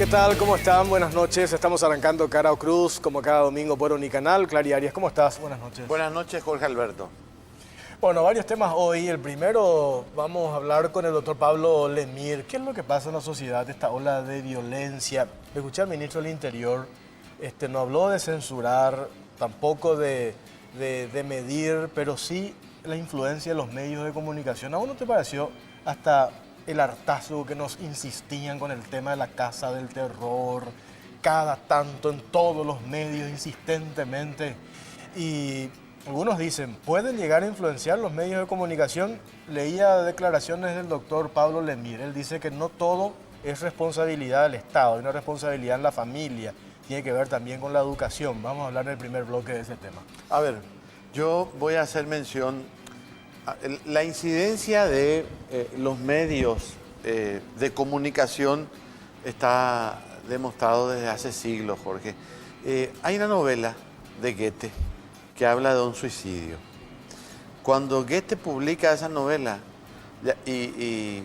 ¿Qué tal? ¿Cómo están? Buenas noches. Estamos arrancando Cara o Cruz, como cada domingo por Unicanal. Clary Arias, ¿cómo estás? Buenas noches. Buenas noches, Jorge Alberto. Bueno, varios temas hoy. El primero, vamos a hablar con el doctor Pablo Lemir. ¿Qué es lo que pasa en la sociedad, esta ola de violencia? Escuché al ministro del Interior, no habló de censurar, tampoco de medir, pero sí la influencia de los medios de comunicación. ¿A vos no te pareció hasta el hartazgo que nos insistían con el tema de la casa del terror, cada tanto en todos los medios, insistentemente? Y algunos dicen, ¿pueden llegar a influenciar los medios de comunicación? Leía declaraciones del doctor Pablo Lemir. Él dice que no todo es responsabilidad del Estado, hay una responsabilidad en la familia, tiene que ver también con la educación. Vamos a hablar en el primer bloque de ese tema. A ver, yo voy a hacer mención. La incidencia de los medios de comunicación está demostrado desde hace siglos, Jorge. Hay una novela de Goethe que habla de un suicidio. Cuando Goethe publica esa novela y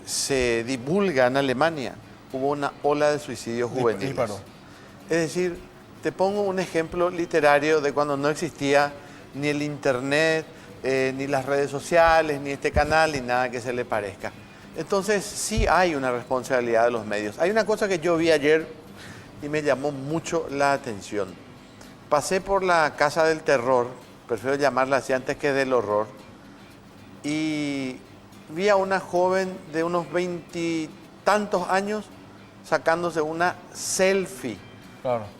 se divulga en Alemania, hubo una ola de suicidios juveniles. Es decir, te pongo un ejemplo literario de cuando no existía ni el internet, ni las redes sociales, ni este canal, ni nada que se le parezca. Entonces, sí hay una responsabilidad de los medios. Hay una cosa que yo vi ayer y me llamó mucho la atención. Pasé por la Casa del Terror, prefiero llamarla así antes que del horror, y vi a una joven de unos 20 tantos años sacándose una selfie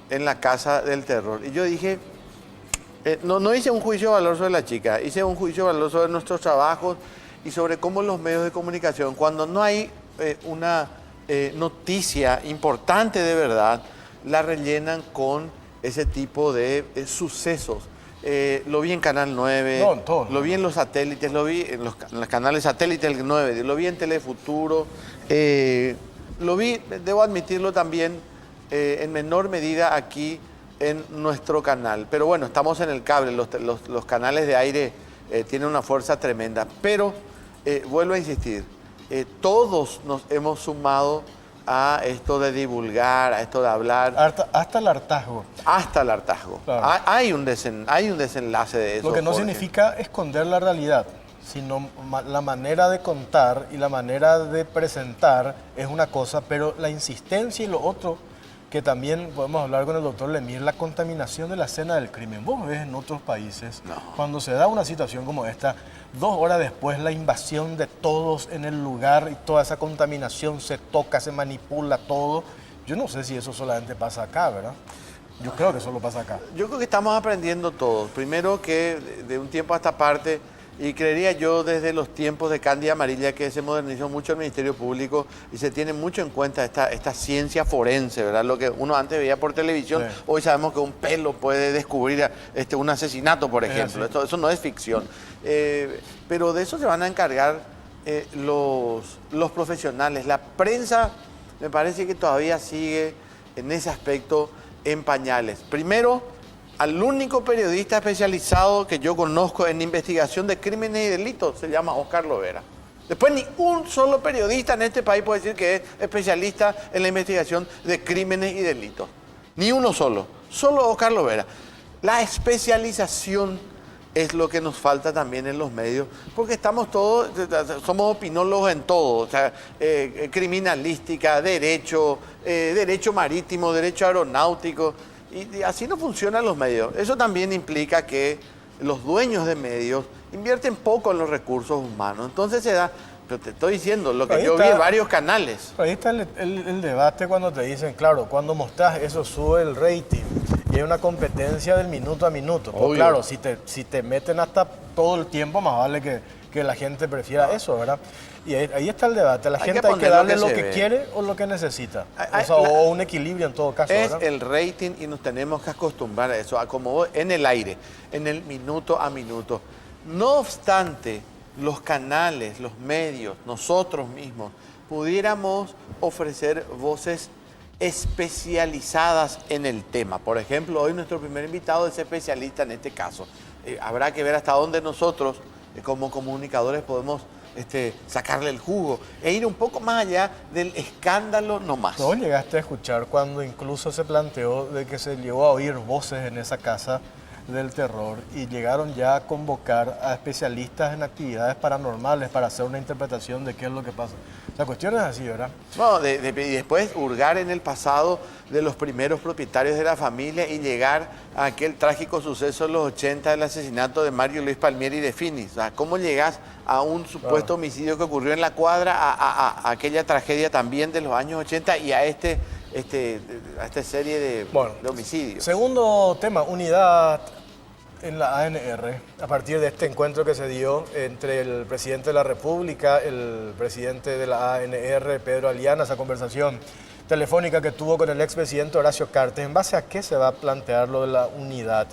en la Casa del Terror. Y yo dije, no hice un juicio de valor sobre la chica, hice un juicio de valor sobre nuestros trabajos y sobre cómo los medios de comunicación, cuando no hay una noticia importante de verdad, la rellenan con ese tipo de sucesos. Lo vi en Canal 9, lo vi en los satélites, lo vi en los canales satélites del 9, lo vi en Telefuturo, lo vi, debo admitirlo también, en menor medida aquí en nuestro canal. Pero bueno, estamos en el cable, los canales de aire tienen una fuerza tremenda. Pero vuelvo a insistir, todos nos hemos sumado a esto de divulgar, a esto de hablar. Hasta el hartazgo. Hasta el hartazgo. Claro. Hay un desenlace de eso. Lo que no Jorge. significa esconder la realidad, sino la manera de contar y la manera de presentar es una cosa, pero la insistencia y lo otro, que también podemos hablar con el doctor Lemir, la contaminación de la escena del crimen. Vos ves en otros países, cuando se da una situación como esta, 2 horas después la invasión de todos en el lugar y toda esa contaminación se toca, se manipula todo. Yo no sé si eso solamente pasa acá, ¿verdad? Yo creo que solo pasa acá. Yo creo que estamos aprendiendo todos. Primero que de un tiempo a esta parte, y creería yo desde los tiempos de Candy Amarilla, que se modernizó mucho el Ministerio Público y se tiene mucho en cuenta esta ciencia forense, ¿verdad? Lo que uno antes veía por televisión, sí. Hoy sabemos que un pelo puede descubrir un asesinato, por ejemplo. Sí. Eso no es ficción. Pero de eso se van a encargar los profesionales. La prensa me parece que todavía sigue en ese aspecto en pañales. Primero, al único periodista especializado que yo conozco en investigación de crímenes y delitos se llama Oscar Lovera. Después ni un solo periodista en este país puede decir que es especialista en la investigación de crímenes y delitos. Ni uno solo. Solo Oscar Lovera. La especialización es lo que nos falta también en los medios, porque estamos todos, somos opinólogos en todo, o sea, criminalística, derecho marítimo, derecho aeronáutico. Y así no funcionan los medios. Eso también implica que los dueños de medios invierten poco en los recursos humanos. Entonces se da, pero te estoy diciendo, lo que yo vi en varios canales. Ahí está el debate cuando te dicen, claro, cuando mostrás eso sube el rating. Y hay una competencia del minuto a minuto. Pues claro, si te meten hasta todo el tiempo, más vale que la gente prefiera eso, ¿verdad? Y ahí está el debate. La gente hay que darle lo que quiere o lo que necesita. O un equilibrio en todo caso, ¿verdad? Es el rating y nos tenemos que acostumbrar a eso, a como en el aire, en el minuto a minuto. No obstante, los canales, los medios, nosotros mismos, pudiéramos ofrecer voces especializadas en el tema. Por ejemplo, hoy nuestro primer invitado es especialista en este caso. Habrá que ver hasta dónde nosotros, como comunicadores, podemos sacarle el jugo e ir un poco más allá del escándalo nomás. ¿No llegaste a escuchar cuando incluso se planteó de que se llegó a oír voces en esa casa del terror y llegaron ya a convocar a especialistas en actividades paranormales para hacer una interpretación de qué es lo que pasa? La cuestión es así, ¿verdad? No, y después hurgar en el pasado de los primeros propietarios de la familia y llegar a aquel trágico suceso en los 80 del asesinato de Mario Luis Palmieri de Finis. O sea, ¿cómo llegás a un supuesto homicidio que ocurrió en la cuadra, a aquella tragedia también de los años 80 y a esta serie de homicidios? Segundo tema, unidad en la ANR, a partir de este encuentro que se dio entre el presidente de la República, el presidente de la ANR, Pedro Aliana, esa conversación telefónica que tuvo con el expresidente Horacio Cartes, ¿en base a qué se va a plantear lo de la unidad?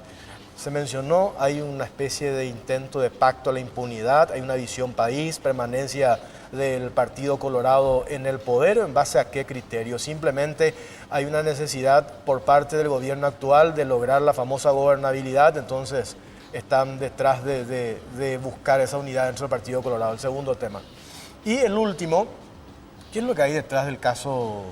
Se mencionó, hay una especie de intento de pacto a la impunidad, hay una visión país, permanencia del Partido Colorado en el poder, ¿en base a qué criterio? Simplemente hay una necesidad por parte del gobierno actual de lograr la famosa gobernabilidad, entonces están detrás de buscar esa unidad dentro del Partido Colorado, el segundo tema. Y el último, ¿qué es lo que hay detrás del caso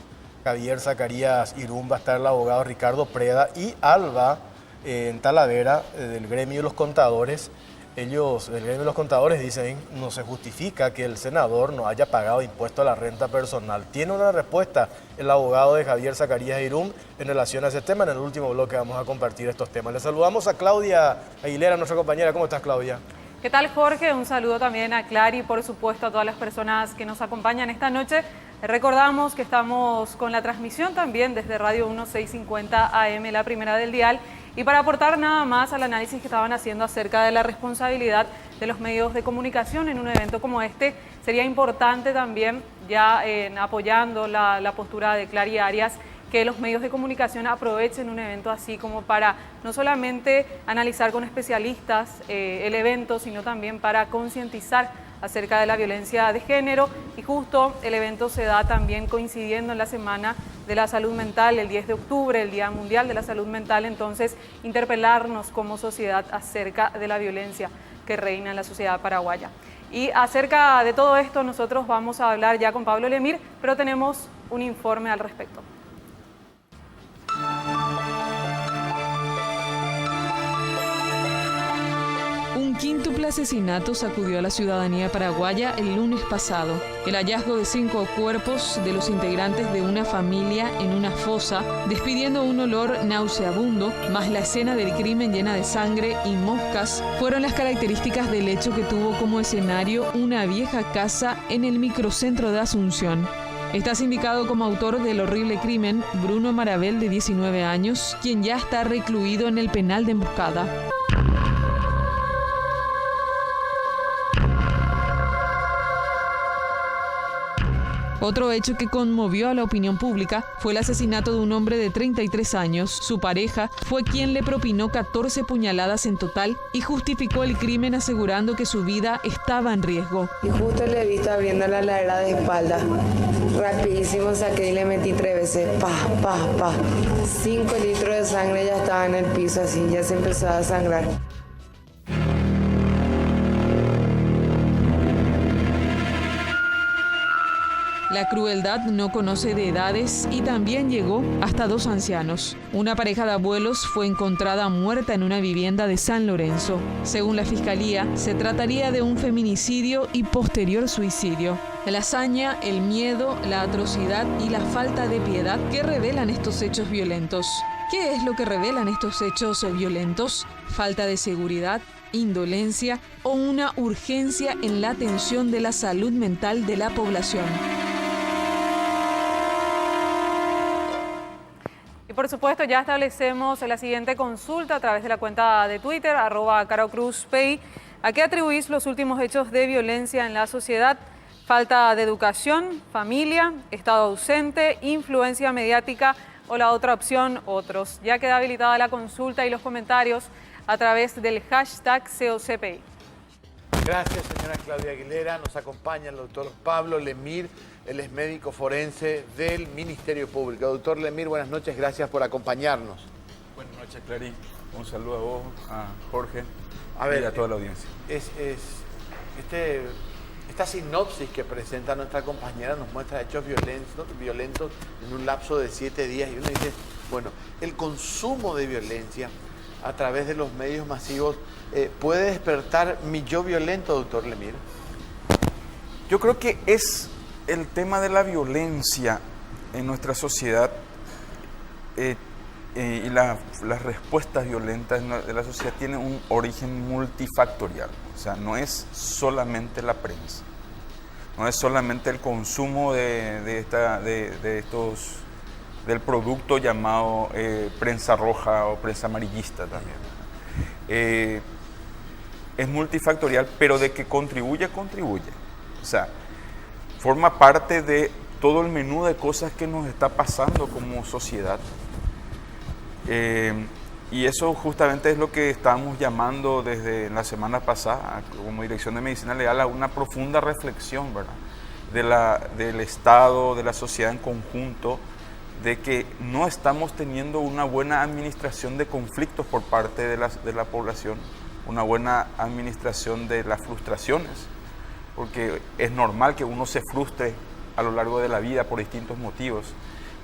Javier Zacarías Irún? Va a estar el abogado Ricardo Preda y Alba en Talavera, del gremio de los contadores. Ellos, el gremio de los contadores, dicen no se justifica que el senador no haya pagado impuesto a la renta personal. Tiene una respuesta el abogado de Javier Zacarías Irún en relación a ese tema. En el último bloque vamos a compartir estos temas. Le saludamos a Claudia Aguilera, nuestra compañera. ¿Cómo estás, Claudia? ¿Qué tal, Jorge? Un saludo también a Clary y por supuesto a todas las personas que nos acompañan esta noche. Recordamos que estamos con la transmisión también desde Radio 1650 AM, la primera del dial, y para aportar nada más al análisis que estaban haciendo acerca de la responsabilidad de los medios de comunicación en un evento como este, sería importante también, ya apoyando la postura de Clary Arias, que los medios de comunicación aprovechen un evento así como para no solamente analizar con especialistas el evento, sino también para concientizar acerca de la violencia de género. Y justo el evento se da también coincidiendo en la Semana de la Salud Mental, el 10 de octubre, el Día Mundial de la Salud Mental. Entonces, interpelarnos como sociedad acerca de la violencia que reina en la sociedad paraguaya. Y acerca de todo esto nosotros vamos a hablar ya con Pablo Lemir, pero tenemos un informe al respecto. Un quíntuple asesinato sacudió a la ciudadanía paraguaya el lunes pasado. El hallazgo de 5 cuerpos de los integrantes de una familia en una fosa, despidiendo un olor nauseabundo, más la escena del crimen llena de sangre y moscas, fueron las características del hecho que tuvo como escenario una vieja casa en el microcentro de Asunción. Está sindicado como autor del horrible crimen Bruno Marabel, de 19 años, quien ya está recluido en el penal de Emboscada. Otro hecho que conmovió a la opinión pública fue el asesinato de un hombre de 33 años. Su pareja fue quien le propinó 14 puñaladas en total y justificó el crimen asegurando que su vida estaba en riesgo. Y justo le he visto abriendo la ladera de espalda. Rapidísimo saqué y le metí 3 veces. Pa, pa, pa. 5 litros de sangre ya estaba en el piso así, ya se empezó a sangrar. La crueldad no conoce de edades y también llegó hasta 2 ancianos. Una pareja de abuelos fue encontrada muerta en una vivienda de San Lorenzo. Según la Fiscalía, se trataría de un feminicidio y posterior suicidio. La hazaña, el miedo, la atrocidad y la falta de piedad que revelan estos hechos violentos. ¿Qué es lo que revelan estos hechos violentos? Falta de seguridad, indolencia o una urgencia en la atención de la salud mental de la población. Y por supuesto ya establecemos la siguiente consulta a través de la cuenta de Twitter, @CaroCruzPay. ¿A qué atribuís los últimos hechos de violencia en la sociedad? Falta de educación, familia, estado ausente, influencia mediática o la otra opción, otros. Ya queda habilitada la consulta y los comentarios a través del hashtag COCPI. Gracias, señora Claudia Aguilera. Nos acompaña el doctor Pablo Lemir. Él es médico forense del Ministerio Público. Doctor Lemir, buenas noches. Gracias por acompañarnos. Buenas noches, Clary. Un saludo a vos, a Jorge y a toda la audiencia. Esta sinopsis que presenta nuestra compañera nos muestra hechos violentos en un lapso de 7 días y uno dice, bueno, el consumo de violencia a través de los medios masivos puede despertar mi yo violento, doctor Lemir. Yo creo que es el tema de la violencia en nuestra sociedad y las respuestas violentas de la sociedad tienen un origen multifactorial. O sea, no es solamente la prensa, no es solamente el consumo del producto llamado prensa roja o prensa amarillista también. Es multifactorial, pero de que contribuye. O sea, forma parte de todo el menú de cosas que nos está pasando como sociedad. Y eso justamente es lo que estamos llamando desde la semana pasada, como Dirección de Medicina Legal, a una profunda reflexión, ¿verdad? Del Estado, de la sociedad en conjunto, de que no estamos teniendo una buena administración de conflictos por parte de la población, una buena administración de las frustraciones, porque es normal que uno se frustre a lo largo de la vida por distintos motivos,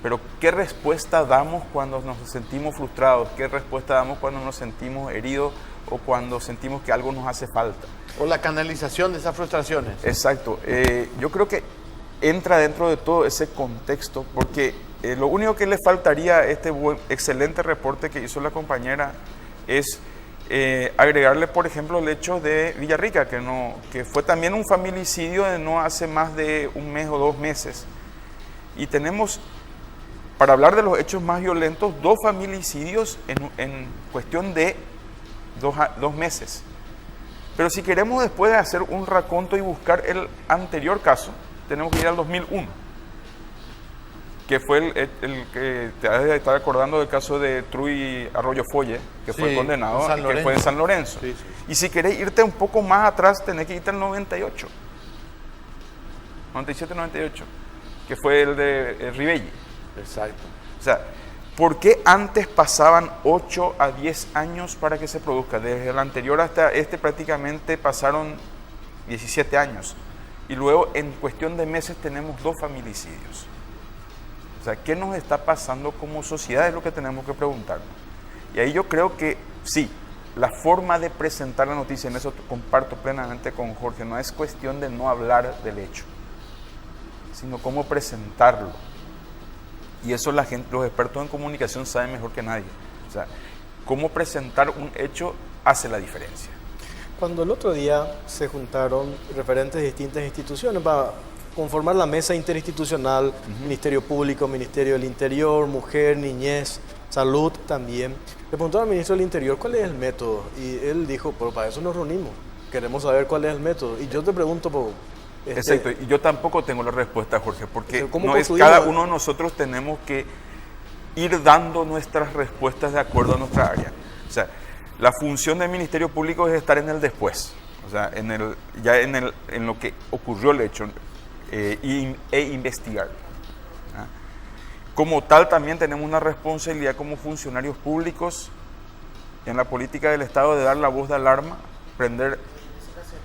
pero ¿qué respuesta damos cuando nos sentimos frustrados? ¿Qué respuesta damos cuando nos sentimos heridos o cuando sentimos que algo nos hace falta? O la canalización de esas frustraciones. Exacto. Yo creo que entra dentro de todo ese contexto, porque lo único que le faltaría a este excelente reporte que hizo la compañera es agregarle, por ejemplo, el hecho de Villarrica, que fue también un feminicidio de no hace más de un mes o 2 meses. Y tenemos, para hablar de los hechos más violentos, 2 feminicidios en cuestión de 2 meses. Pero si queremos después de hacer un raconto y buscar el anterior caso, tenemos que ir al 2001, que fue el que te has de estar acordando del caso de Truy Arroyo Folle, que fue condenado y que fue en San Lorenzo. Sí. Y si querés irte un poco más atrás, tenés que irte al 97-98, que fue el de Ribelli. Exacto. O sea, ¿por qué antes pasaban 8 a 10 años para que se produzca? Desde el anterior hasta este prácticamente pasaron 17 años. Y luego en cuestión de meses tenemos 2 feminicidios. O sea, ¿qué nos está pasando como sociedad? Es lo que tenemos que preguntarnos. Y ahí yo creo que sí, la forma de presentar la noticia, en eso comparto plenamente con Jorge, no es cuestión de no hablar del hecho, sino cómo presentarlo. Y eso los expertos en comunicación saben mejor que nadie. O sea, cómo presentar un hecho hace la diferencia. Cuando el otro día se juntaron referentes de distintas instituciones para conformar la mesa interinstitucional, Ministerio Público, Ministerio del Interior, Mujer, Niñez, Salud también, le preguntaron al Ministro del Interior cuál es el método y él dijo, pero para eso nos reunimos, queremos saber cuál es el método. Y yo te pregunto, exacto, y yo tampoco tengo la respuesta, Jorge, porque no es cada uno de nosotros tenemos que ir dando nuestras respuestas de acuerdo a nuestra área. O sea, la función del Ministerio Público es estar en el después, o sea, en lo que ocurrió el hecho e investigar. Como tal, también tenemos una responsabilidad como funcionarios públicos en la política del Estado de dar la voz de alarma, prender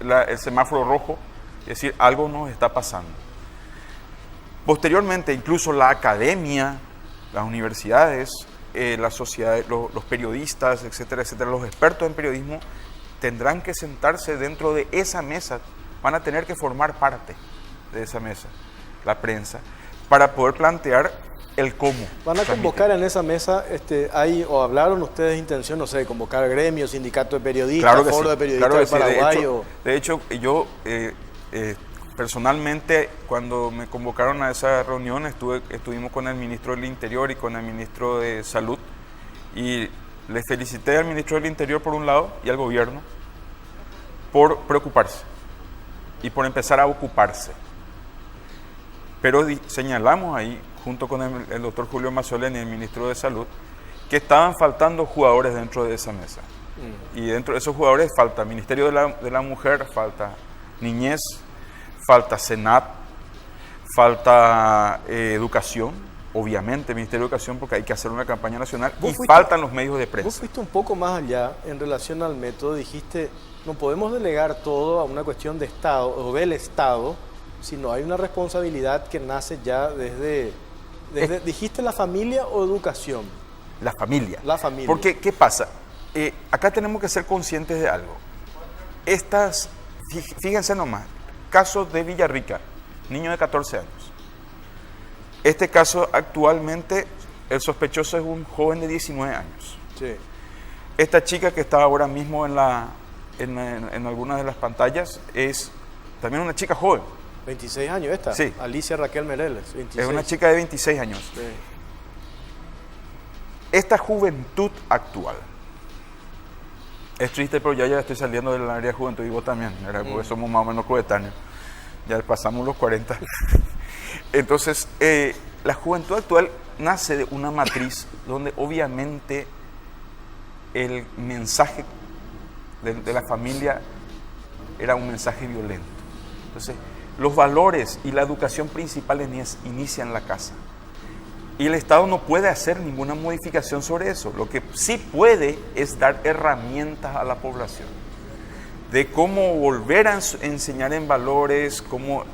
el semáforo rojo, es decir, algo nos está pasando. Posteriormente, incluso la academia, las universidades, la sociedad, los periodistas, etcétera, etcétera, los expertos en periodismo tendrán que sentarse dentro de esa mesa, van a tener que formar parte de esa mesa, la prensa, para poder plantear el cómo. ¿Van a convocar en esa mesa, o hablaron ustedes de intención, no sé, convocar gremios, sindicato de periodistas, claro foro sí, de periodistas claro del Paraguay? Sí. De hecho, yo personalmente, cuando me convocaron a esa reunión, estuvimos con el Ministro del Interior y con el Ministro de Salud, y le felicité al Ministro del Interior por un lado y al gobierno por preocuparse y por empezar a ocuparse. Pero señalamos ahí, junto con el doctor Julio Mazzoleni, el Ministro de Salud, que estaban faltando jugadores dentro de esa mesa. Y dentro de esos jugadores falta Ministerio de la Mujer, falta Niñez, falta Senat, falta Educación, obviamente Ministerio de Educación, porque hay que hacer una campaña nacional, y faltan los medios de prensa. Vos fuiste un poco más allá en relación al método, dijiste no podemos delegar todo a una cuestión de Estado o del Estado, sino hay una responsabilidad que nace ya desde ¿dijiste la familia o educación? La familia. La familia. Porque, ¿qué pasa? Acá tenemos que ser conscientes de algo. Fíjense nomás, caso de Villarrica, niño de 14 años. Este caso actualmente, el sospechoso es un joven de 19 años. Sí. Esta chica que está ahora mismo en algunas de las pantallas es también una chica joven. 26 años esta. Sí. Alicia Raquel Mereles, 26. Es una chica de 26 años. Sí. Esta juventud actual, es triste, pero ya estoy saliendo del área de juventud y vos también, ¿verdad? Porque somos más o menos coetáneos. Ya pasamos los 40. Entonces, la juventud actual nace de una matriz donde obviamente el mensaje de la familia era un mensaje violento. Entonces, los valores y la educación principal inician en la casa. Y el Estado no puede hacer ninguna modificación sobre eso. Lo que sí puede es dar herramientas a la población de cómo volver a enseñar en valores, cómo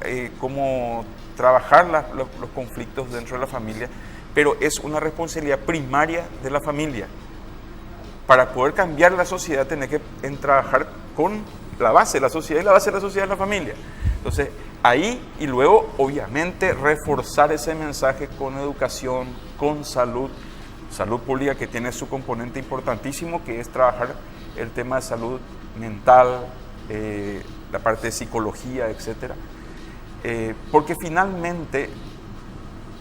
trabajar los conflictos dentro de la familia, pero es una responsabilidad primaria de la familia. Para poder cambiar la sociedad, tiene que trabajar con la base de la sociedad, y la base de la sociedad es la familia. Entonces, ahí y luego, obviamente, reforzar ese mensaje con educación, con salud pública, que tiene su componente importantísimo, que es trabajar el tema de salud mental, la parte de psicología, etc. Porque finalmente,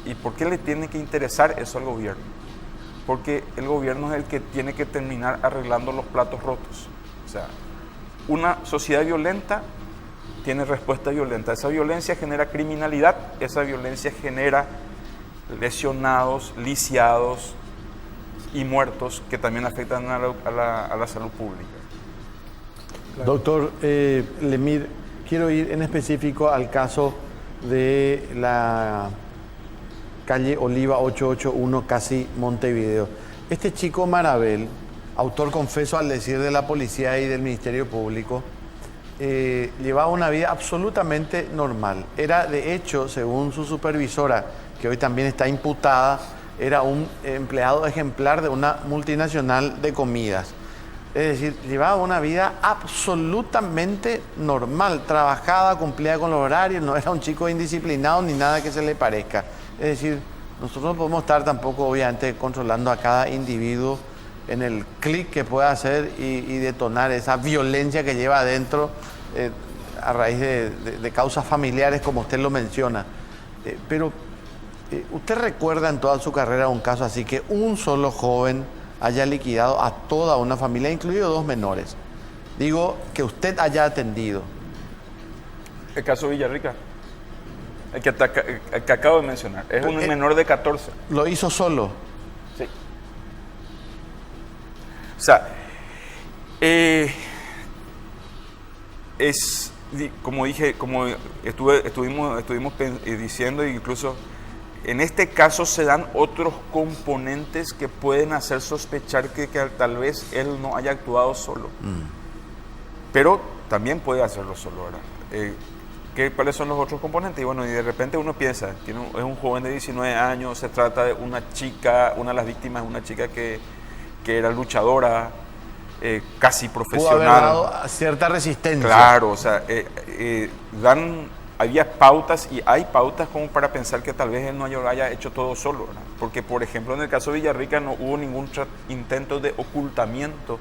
¿y por qué le tiene que interesar eso al gobierno? Porque el gobierno es el que tiene que terminar arreglando los platos rotos. O sea, una sociedad violenta tiene respuesta violenta. Esa violencia genera criminalidad, esa violencia genera lesionados, lisiados y muertos, que también afectan a la salud pública. Claro. Doctor Lemir, quiero ir en específico al caso de la calle Oliva 881, casi Montevideo. Este chico Marabel, autor confeso al decir de la policía y del Ministerio Público, llevaba una vida absolutamente normal. Era, de hecho, según su supervisora, que hoy también está imputada, era un empleado ejemplar de una multinacional de comidas. Es decir, llevaba una vida absolutamente normal, trabajaba, cumplía con los horarios, no era un chico indisciplinado ni nada que se le parezca. Es decir, nosotros no podemos estar tampoco, obviamente, controlando a cada individuo en el clic que pueda hacer y detonar esa violencia que lleva adentro a raíz de causas familiares, como usted lo menciona. Pero, ¿usted recuerda en toda su carrera un caso así, que un solo joven haya liquidado a toda una familia, incluido 2 menores? Digo, que usted haya atendido. El caso Villarrica, el que acabo de mencionar, es un menor de 14. ¿Lo hizo solo? Sí. O sea, como dije, como estuvimos diciendo, incluso en este caso se dan otros componentes que pueden hacer sospechar que tal vez él no haya actuado solo. Pero también puede hacerlo solo, ¿verdad? ¿Cuáles son los otros componentes? Y bueno, y de repente uno piensa, es un joven de 19 años, se trata de una chica, una de las víctimas es una chica que era luchadora, casi profesional. Pudo haber dado cierta resistencia. Claro, o sea, había pautas y hay pautas como para pensar que tal vez él no haya hecho todo solo, ¿verdad? Porque, por ejemplo, en el caso de Villarrica no hubo ningún intento de ocultamiento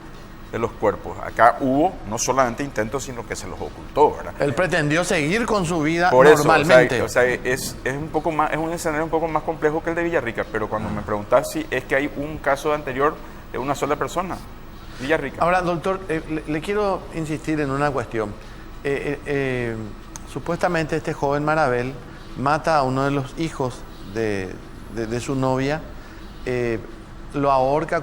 de los cuerpos. Acá hubo no solamente intentos, sino que se los ocultó, ¿verdad? Él pretendió seguir con su vida por normalmente. Eso, o sea, es un poco más, es un escenario un poco más complejo que el de Villarrica, pero cuando me preguntas si es que hay un caso anterior de una sola persona, Villarrica. Ahora, doctor, le quiero insistir en una cuestión. Supuestamente este joven Marabel mata a uno de los hijos de su novia, lo ahorca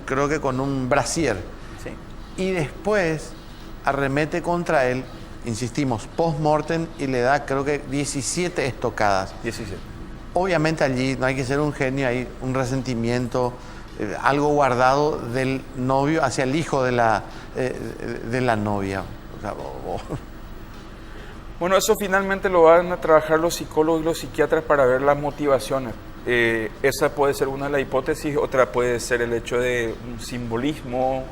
creo que con un brasier. Sí. Y después arremete contra él, insistimos, post-mortem, y le da creo que 17 estocadas. 17. Obviamente allí no hay que ser un genio, hay un resentimiento, algo guardado del novio hacia el hijo de la de la novia. O sea, Bueno, eso finalmente lo van a trabajar los psicólogos y los psiquiatras para ver las motivaciones. Esa puede ser una de las hipótesis, otra puede ser el hecho de un simbolismo,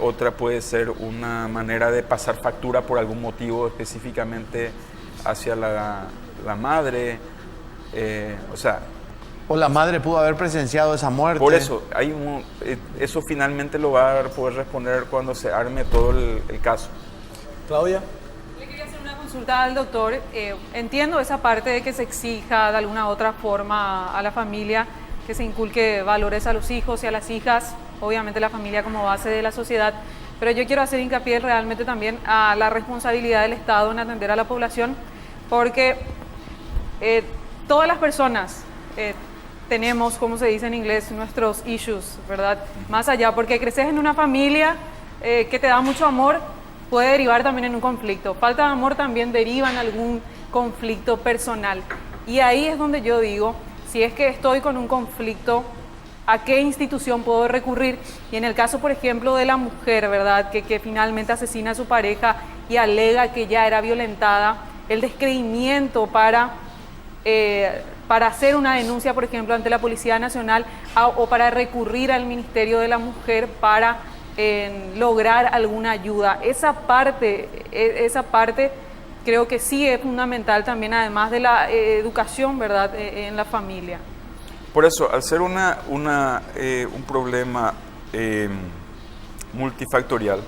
otra puede ser una manera de pasar factura por algún motivo específicamente hacia la madre. O la madre pudo haber presenciado esa muerte. Por eso, eso finalmente lo va a poder responder cuando se arme todo el caso. Claudia. Le quería hacer una consulta al doctor. Entiendo esa parte de que se exija de alguna otra forma a la familia, que se inculque valores a los hijos y a las hijas, obviamente la familia como base de la sociedad, pero yo quiero hacer hincapié realmente también a la responsabilidad del Estado en atender a la población, porque todas las personas tenemos, como se dice en inglés, nuestros issues, ¿verdad? Más allá, porque creces en una familia que te da mucho amor, puede derivar también en un conflicto. Falta de amor también deriva en algún conflicto personal. Y ahí es donde yo digo, si es que estoy con un conflicto, ¿a qué institución puedo recurrir? Y en el caso, por ejemplo, de la mujer, ¿verdad? Que finalmente asesina a su pareja y alega que ya era violentada, el descreimiento para hacer una denuncia, por ejemplo, ante la Policía Nacional o para recurrir al Ministerio de la Mujer para lograr alguna ayuda. Esa parte creo que sí es fundamental también, además de la educación, ¿verdad?, en la familia. Por eso, al ser un problema multifactorial,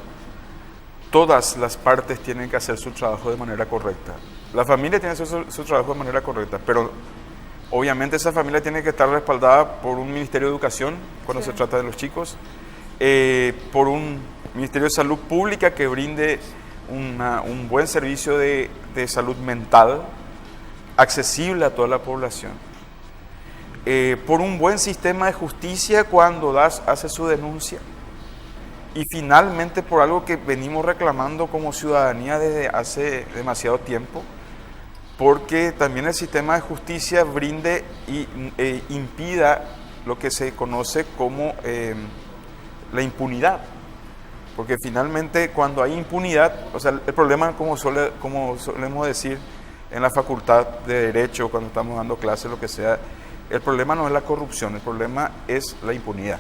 todas las partes tienen que hacer su trabajo de manera correcta. La familia tiene que hacer su trabajo de manera correcta, pero obviamente esa familia tiene que estar respaldada por un Ministerio de Educación cuando se trata de los chicos, por un Ministerio de Salud Pública que brinde un buen servicio de salud mental accesible a toda la población, por un buen sistema de justicia cuando hace su denuncia, y finalmente por algo que venimos reclamando como ciudadanía desde hace demasiado tiempo, porque también el sistema de justicia brinde e impida lo que se conoce como la impunidad. Porque finalmente cuando hay impunidad, o sea, el problema, como solemos decir en la facultad de Derecho, cuando estamos dando clases, lo que sea, el problema no es la corrupción, el problema es la impunidad.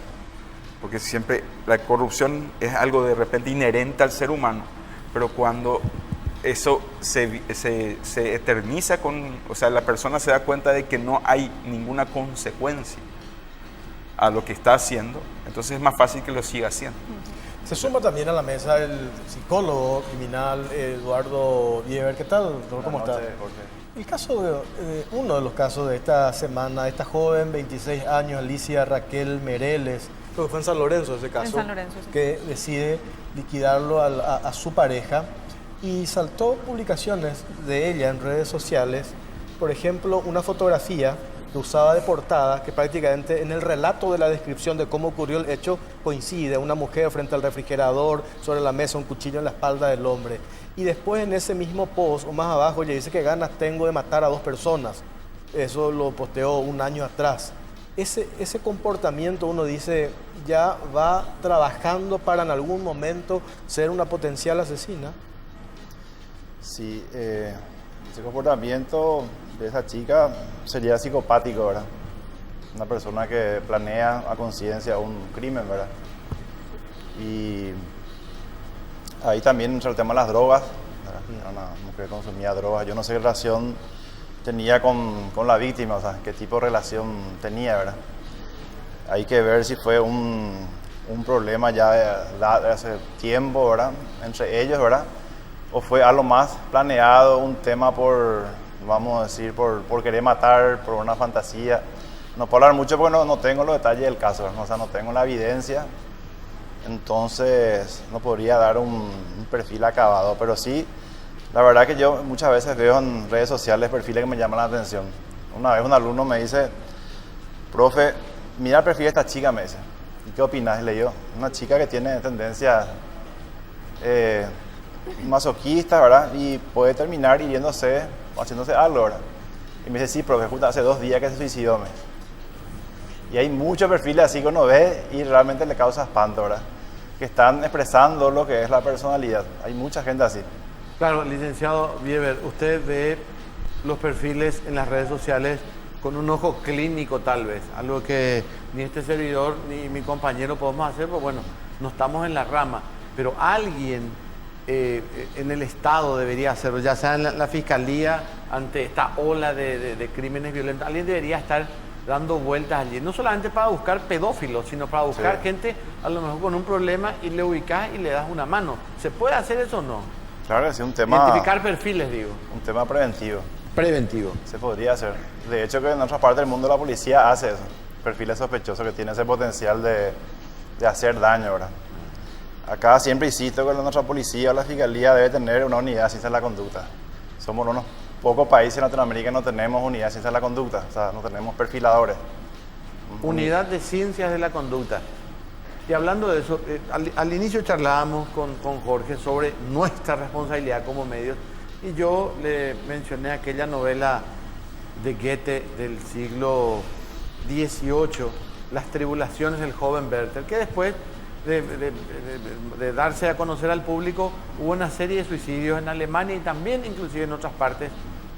Porque siempre la corrupción es algo de repente inherente al ser humano, pero cuando eso se eterniza o sea, la persona se da cuenta de que no hay ninguna consecuencia a lo que está haciendo, entonces es más fácil que lo siga haciendo. Se suma también a la mesa el psicólogo criminal Eduardo Bieber. ¿Qué tal, doctor? ¿Cómo está? El caso uno de los casos de esta semana, esta joven, 26 años, Alicia Raquel Mereles, creo que fue en San Lorenzo ese caso, en San Lorenzo, sí, que decide liquidarlo a su pareja, y saltó publicaciones de ella en redes sociales, por ejemplo, una fotografía que usaba de portada, que prácticamente en el relato de la descripción de cómo ocurrió el hecho coincide: una mujer frente al refrigerador, sobre la mesa un cuchillo en la espalda del hombre. Y después en ese mismo post, o más abajo, ella dice que ganas tengo de matar a 2 personas. Eso lo posteó un año atrás. Ese comportamiento, uno dice, ya va trabajando para en algún momento ser una potencial asesina. Sí, ese comportamiento de esa chica sería psicopático, ¿verdad? Una persona que planea a conciencia un crimen, ¿verdad? Y ahí también entra el tema de las drogas, ¿verdad? Era una mujer que consumía drogas. Yo no sé qué relación tenía con la víctima, o sea, qué tipo de relación tenía, ¿verdad? Hay que ver si fue un problema ya de hace tiempo, ¿verdad? Entre ellos, ¿verdad? O fue algo más planeado, un tema vamos a decir, por querer matar, por una fantasía. No puedo hablar mucho porque no tengo los detalles del caso, ¿no? O sea, no tengo la evidencia, entonces no podría dar un perfil acabado, pero sí, la verdad que yo muchas veces veo en redes sociales perfiles que me llaman la atención. Una vez un alumno me dice: profe, mira el perfil de esta chica, me dice, ¿y qué opinas? Y le digo, una chica que tiene tendencias masoquistas, ¿verdad? Y puede terminar hiriéndose o haciéndose algo, ¿verdad? Y me dice: sí, profe, justo hace 2 días que se suicidó, me. Y hay muchos perfiles así que uno ve y realmente le causa espanto, ¿verdad? que están expresando lo que es la personalidad. Hay mucha gente así. Claro, licenciado Bieber, usted ve los perfiles en las redes sociales con un ojo clínico tal vez, algo que ni este servidor ni mi compañero podemos hacer, pues bueno, no estamos en la rama, pero alguien en el Estado debería hacerlo, ya sea en la Fiscalía, ante esta ola de crímenes violentos, alguien debería estar dando vueltas allí, no solamente para buscar pedófilos, sino para buscar gente a lo mejor con un problema y le ubicás y le das una mano. ¿Se puede hacer eso o no? Claro que sí, un tema... Identificar perfiles, digo. Un tema preventivo. Preventivo. Se podría hacer. De hecho, que en otra parte del mundo la policía hace eso. Perfiles sospechosos que tienen ese potencial de hacer daño, ¿verdad? Acá siempre insisto que nuestra policía o la fiscalía debe tener una unidad de ciencia de la conducta. Somos unos pocos países en Latinoamérica que no tenemos unidad de ciencia de la conducta. O sea, no tenemos perfiladores. Unidad de ciencias de la conducta. Y hablando de eso, al inicio charlábamos con Jorge sobre nuestra responsabilidad como medios y yo le mencioné aquella novela de Goethe del siglo XVIII, Las tribulaciones del joven Werther, que después de darse a conocer al público hubo una serie de suicidios en Alemania y también inclusive en otras partes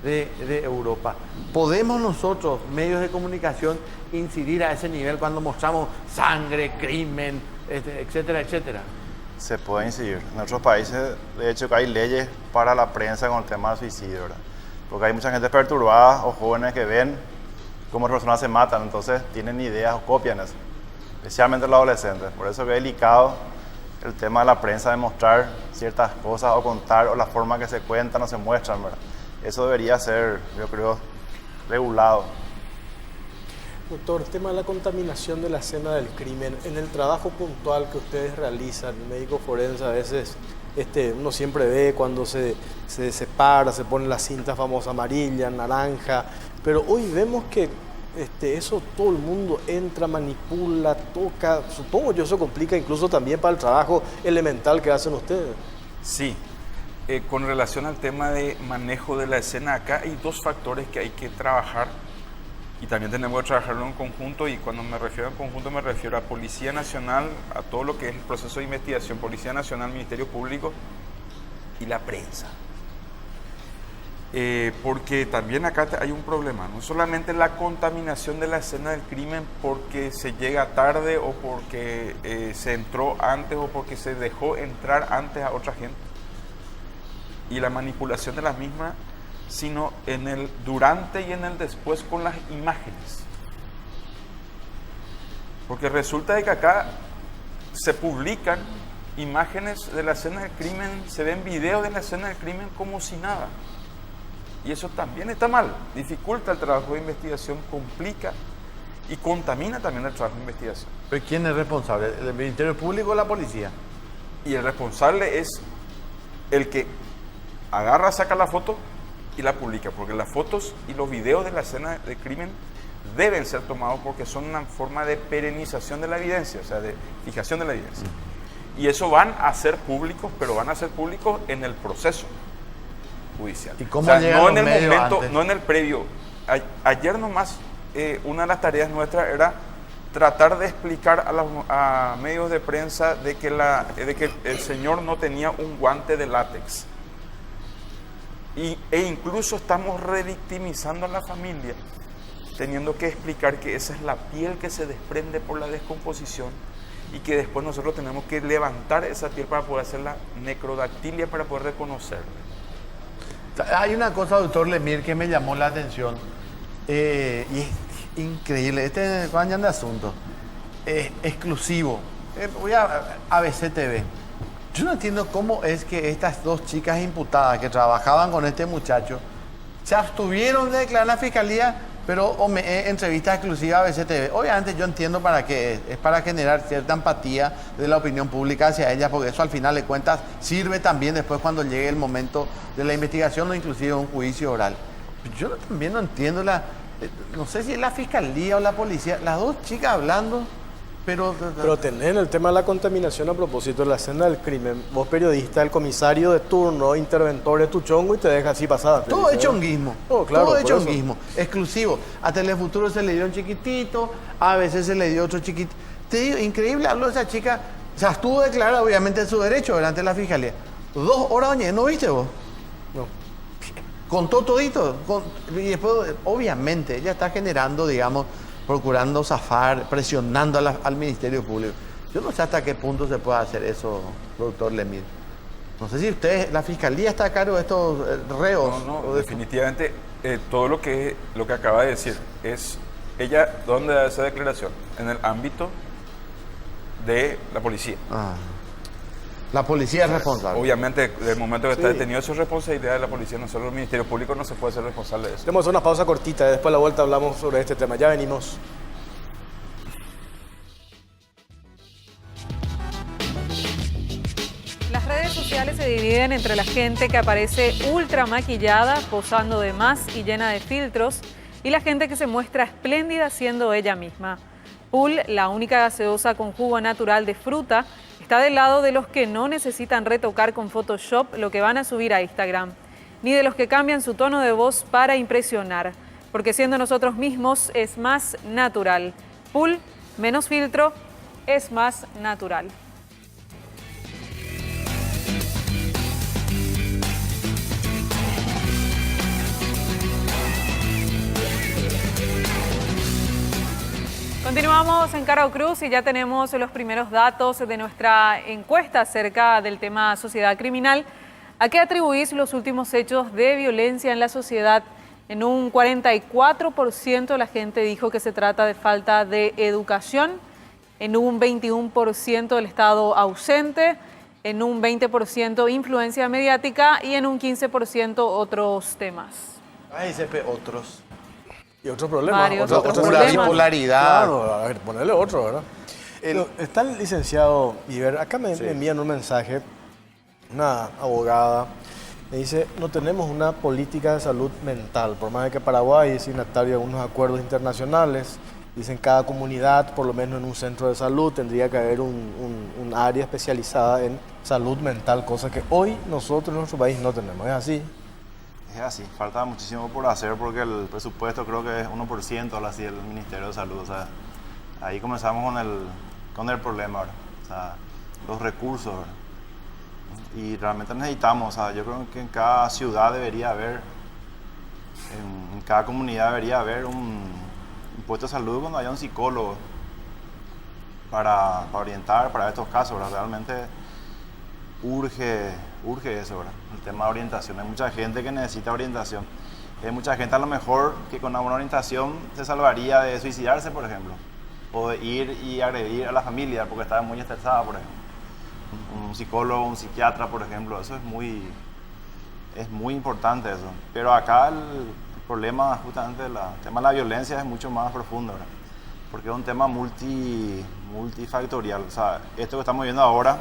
de Europa. ¿Podemos nosotros, medios de comunicación, incidir a ese nivel cuando mostramos sangre, crimen, etcétera, etcétera? Se puede incidir. En otros países, de hecho, que hay leyes para la prensa con el tema del suicidio, ¿verdad? Porque hay mucha gente perturbada o jóvenes que ven cómo las personas se matan, entonces tienen ideas o copian eso, especialmente los adolescentes. Por eso que es delicado el tema de la prensa, de mostrar ciertas cosas o contar, o la forma que se cuentan o se muestran, ¿verdad? Eso debería ser, yo creo, regulado. Doctor, el tema de la contaminación de la escena del crimen, en el trabajo puntual que ustedes realizan, el médico forense a veces, uno siempre ve cuando se separa, se pone la cinta famosa amarilla, naranja, pero hoy vemos que eso todo el mundo entra, manipula, toca, supongo yo eso complica incluso también para el trabajo elemental que hacen ustedes. Sí. Con relación al tema de manejo de la escena, acá hay dos factores que hay que trabajar y también tenemos que trabajarlo en conjunto, y cuando me refiero a conjunto me refiero a Policía Nacional, a todo lo que es el proceso de investigación, Policía Nacional, Ministerio Público y la prensa. Porque también acá hay un problema, no solamente la contaminación de la escena del crimen porque se llega tarde o porque se entró antes o porque se dejó entrar antes a otra gente, y la manipulación de las mismas, sino en el durante y en el después con las imágenes. Porque resulta de que acá se publican imágenes de la escena del crimen, se ven videos de la escena del crimen como si nada. Y eso también está mal, dificulta el trabajo de investigación, complica y contamina también el trabajo de investigación. ¿Pero quién es responsable? ¿El Ministerio Público o la policía? Y el responsable es el que agarra, saca la foto y la publica, porque las fotos y los videos de la escena de crimen deben ser tomados porque son una forma de perenización de la evidencia, o sea, de fijación de la evidencia. Y eso van a ser públicos, pero van a ser públicos en el proceso judicial. ¿Y cómo no en el momento, antes? No en el previo. Ayer nomás, una de las tareas nuestras era tratar de explicar a medios de prensa de que el señor no tenía un guante de látex. E incluso estamos revictimizando a la familia, teniendo que explicar que esa es la piel que se desprende por la descomposición y que después nosotros tenemos que levantar esa piel para poder hacer la necrodactilia, para poder reconocerla. Hay una cosa, doctor Lemir, que me llamó la atención y es increíble. Este vayan de asunto exclusivo. Voy a ABC TV. Yo no entiendo cómo es que estas dos chicas imputadas que trabajaban con este muchacho se abstuvieron de declarar en la fiscalía, pero entrevista exclusiva a ABC TV. Obviamente yo entiendo para qué es para generar cierta empatía de la opinión pública hacia ellas, porque eso al final de cuentas sirve también después cuando llegue el momento de la investigación o inclusive un juicio oral. Yo también no entiendo no sé si es la fiscalía o la policía, las dos chicas hablando. Pero tener el tema de la contaminación a propósito de la escena del crimen, vos periodista, el comisario de turno, interventor de tu chongo y te deja así pasada. Todo es chonguismo. Claro, todo es chonguismo. Exclusivo. A Telefuturo se le dio un chiquitito, a veces se le dio otro chiquitito. Te digo, increíble, habló esa chica O sea, estuvo declarada obviamente su derecho delante de la fiscalía. 2 horas, doña, ¿no viste vos? No. Contó todito. Y después, obviamente, ella está generando, digamos, procurando zafar, presionando al Ministerio Público. Yo no sé hasta qué punto se puede hacer eso, doctor Lemir. No sé si usted, la fiscalía está a cargo de estos reos. No, definitivamente todo lo que acaba de decir es, ella, ¿dónde da esa declaración? En el ámbito de la policía. La policía es responsable. Obviamente, del momento que está detenido, eso es responsabilidad de la policía, no solo el Ministerio Público no se puede ser responsable de eso. Tenemos una pausa cortita, después de la vuelta hablamos sobre este tema. Ya venimos. Las redes sociales se dividen entre la gente que aparece ultra maquillada, posando de más y llena de filtros, y la gente que se muestra espléndida siendo ella misma. Pool, la única gaseosa con jugo natural de fruta, está del lado de los que no necesitan retocar con Photoshop lo que van a subir a Instagram, ni de los que cambian su tono de voz para impresionar, porque siendo nosotros mismos es más natural. Pool, menos filtro, es más natural. Continuamos en Caro Cruz y ya tenemos los primeros datos de nuestra encuesta acerca del tema sociedad criminal. ¿A qué atribuís los últimos hechos de violencia en la sociedad? En un 44% la gente dijo que se trata de falta de educación, en un 21% el Estado ausente, en un 20% influencia mediática y en un 15% otros temas. Ay, CP, otros. Y otro problema. Varios otros Popular, problemas. bipolaridad. Claro, a ver, ponerle otro, ¿verdad? Está el licenciado Iber, acá me envían un mensaje, una abogada, me dice, no tenemos una política de salud mental, por más de que Paraguay es signatario de algunos acuerdos internacionales, dicen cada comunidad, por lo menos en un centro de salud, tendría que haber un área especializada en salud mental, cosa que hoy nosotros en nuestro país no tenemos, ¿es así? Es así, falta muchísimo por hacer porque el presupuesto creo que es 1%, algo así, del Ministerio de Salud. O sea, ahí comenzamos con el problema, ¿verdad? O sea, los recursos, ¿verdad? Y realmente necesitamos, o sea, yo creo que en cada ciudad debería haber, en cada comunidad debería haber un puesto de salud cuando haya un psicólogo para orientar para estos casos, ¿verdad? Realmente urge eso, ¿verdad? El tema de orientación. Hay mucha gente que necesita orientación. Hay mucha gente a lo mejor que con una buena orientación se salvaría de suicidarse, por ejemplo, o de ir y agredir a la familia porque estaba muy estresada, por ejemplo. Un psicólogo, un psiquiatra, por ejemplo, eso es muy importante eso. Pero acá el problema justamente del tema de la violencia es mucho más profundo, ¿verdad? Porque es un tema multifactorial. O sea, esto que estamos viendo ahora,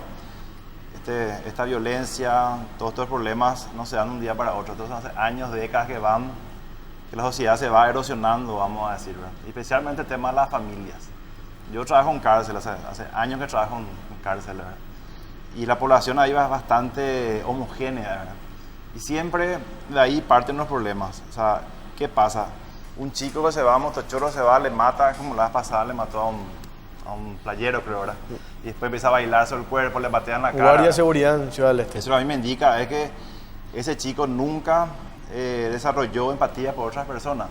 esta violencia, todos estos problemas no se dan de un día para otro. Entonces hace años, décadas que la sociedad se va erosionando, vamos a decir, ¿verdad? Especialmente el tema de las familias. Yo trabajo en cárcel, hace años que trabajo en cárcel, ¿verdad? Y la población ahí va bastante homogénea, ¿verdad? Y siempre de ahí parten los problemas. O sea, ¿qué pasa? Un chico que se va, motochorro se va, le mata, como la vez pasada le mató a un playero, creo, ¿verdad? Y después empieza a bailar sobre el cuerpo, le patean la cara. Guardia de seguridad en Ciudad del Este. Eso a mí me indica es que ese chico nunca desarrolló empatía por otras personas.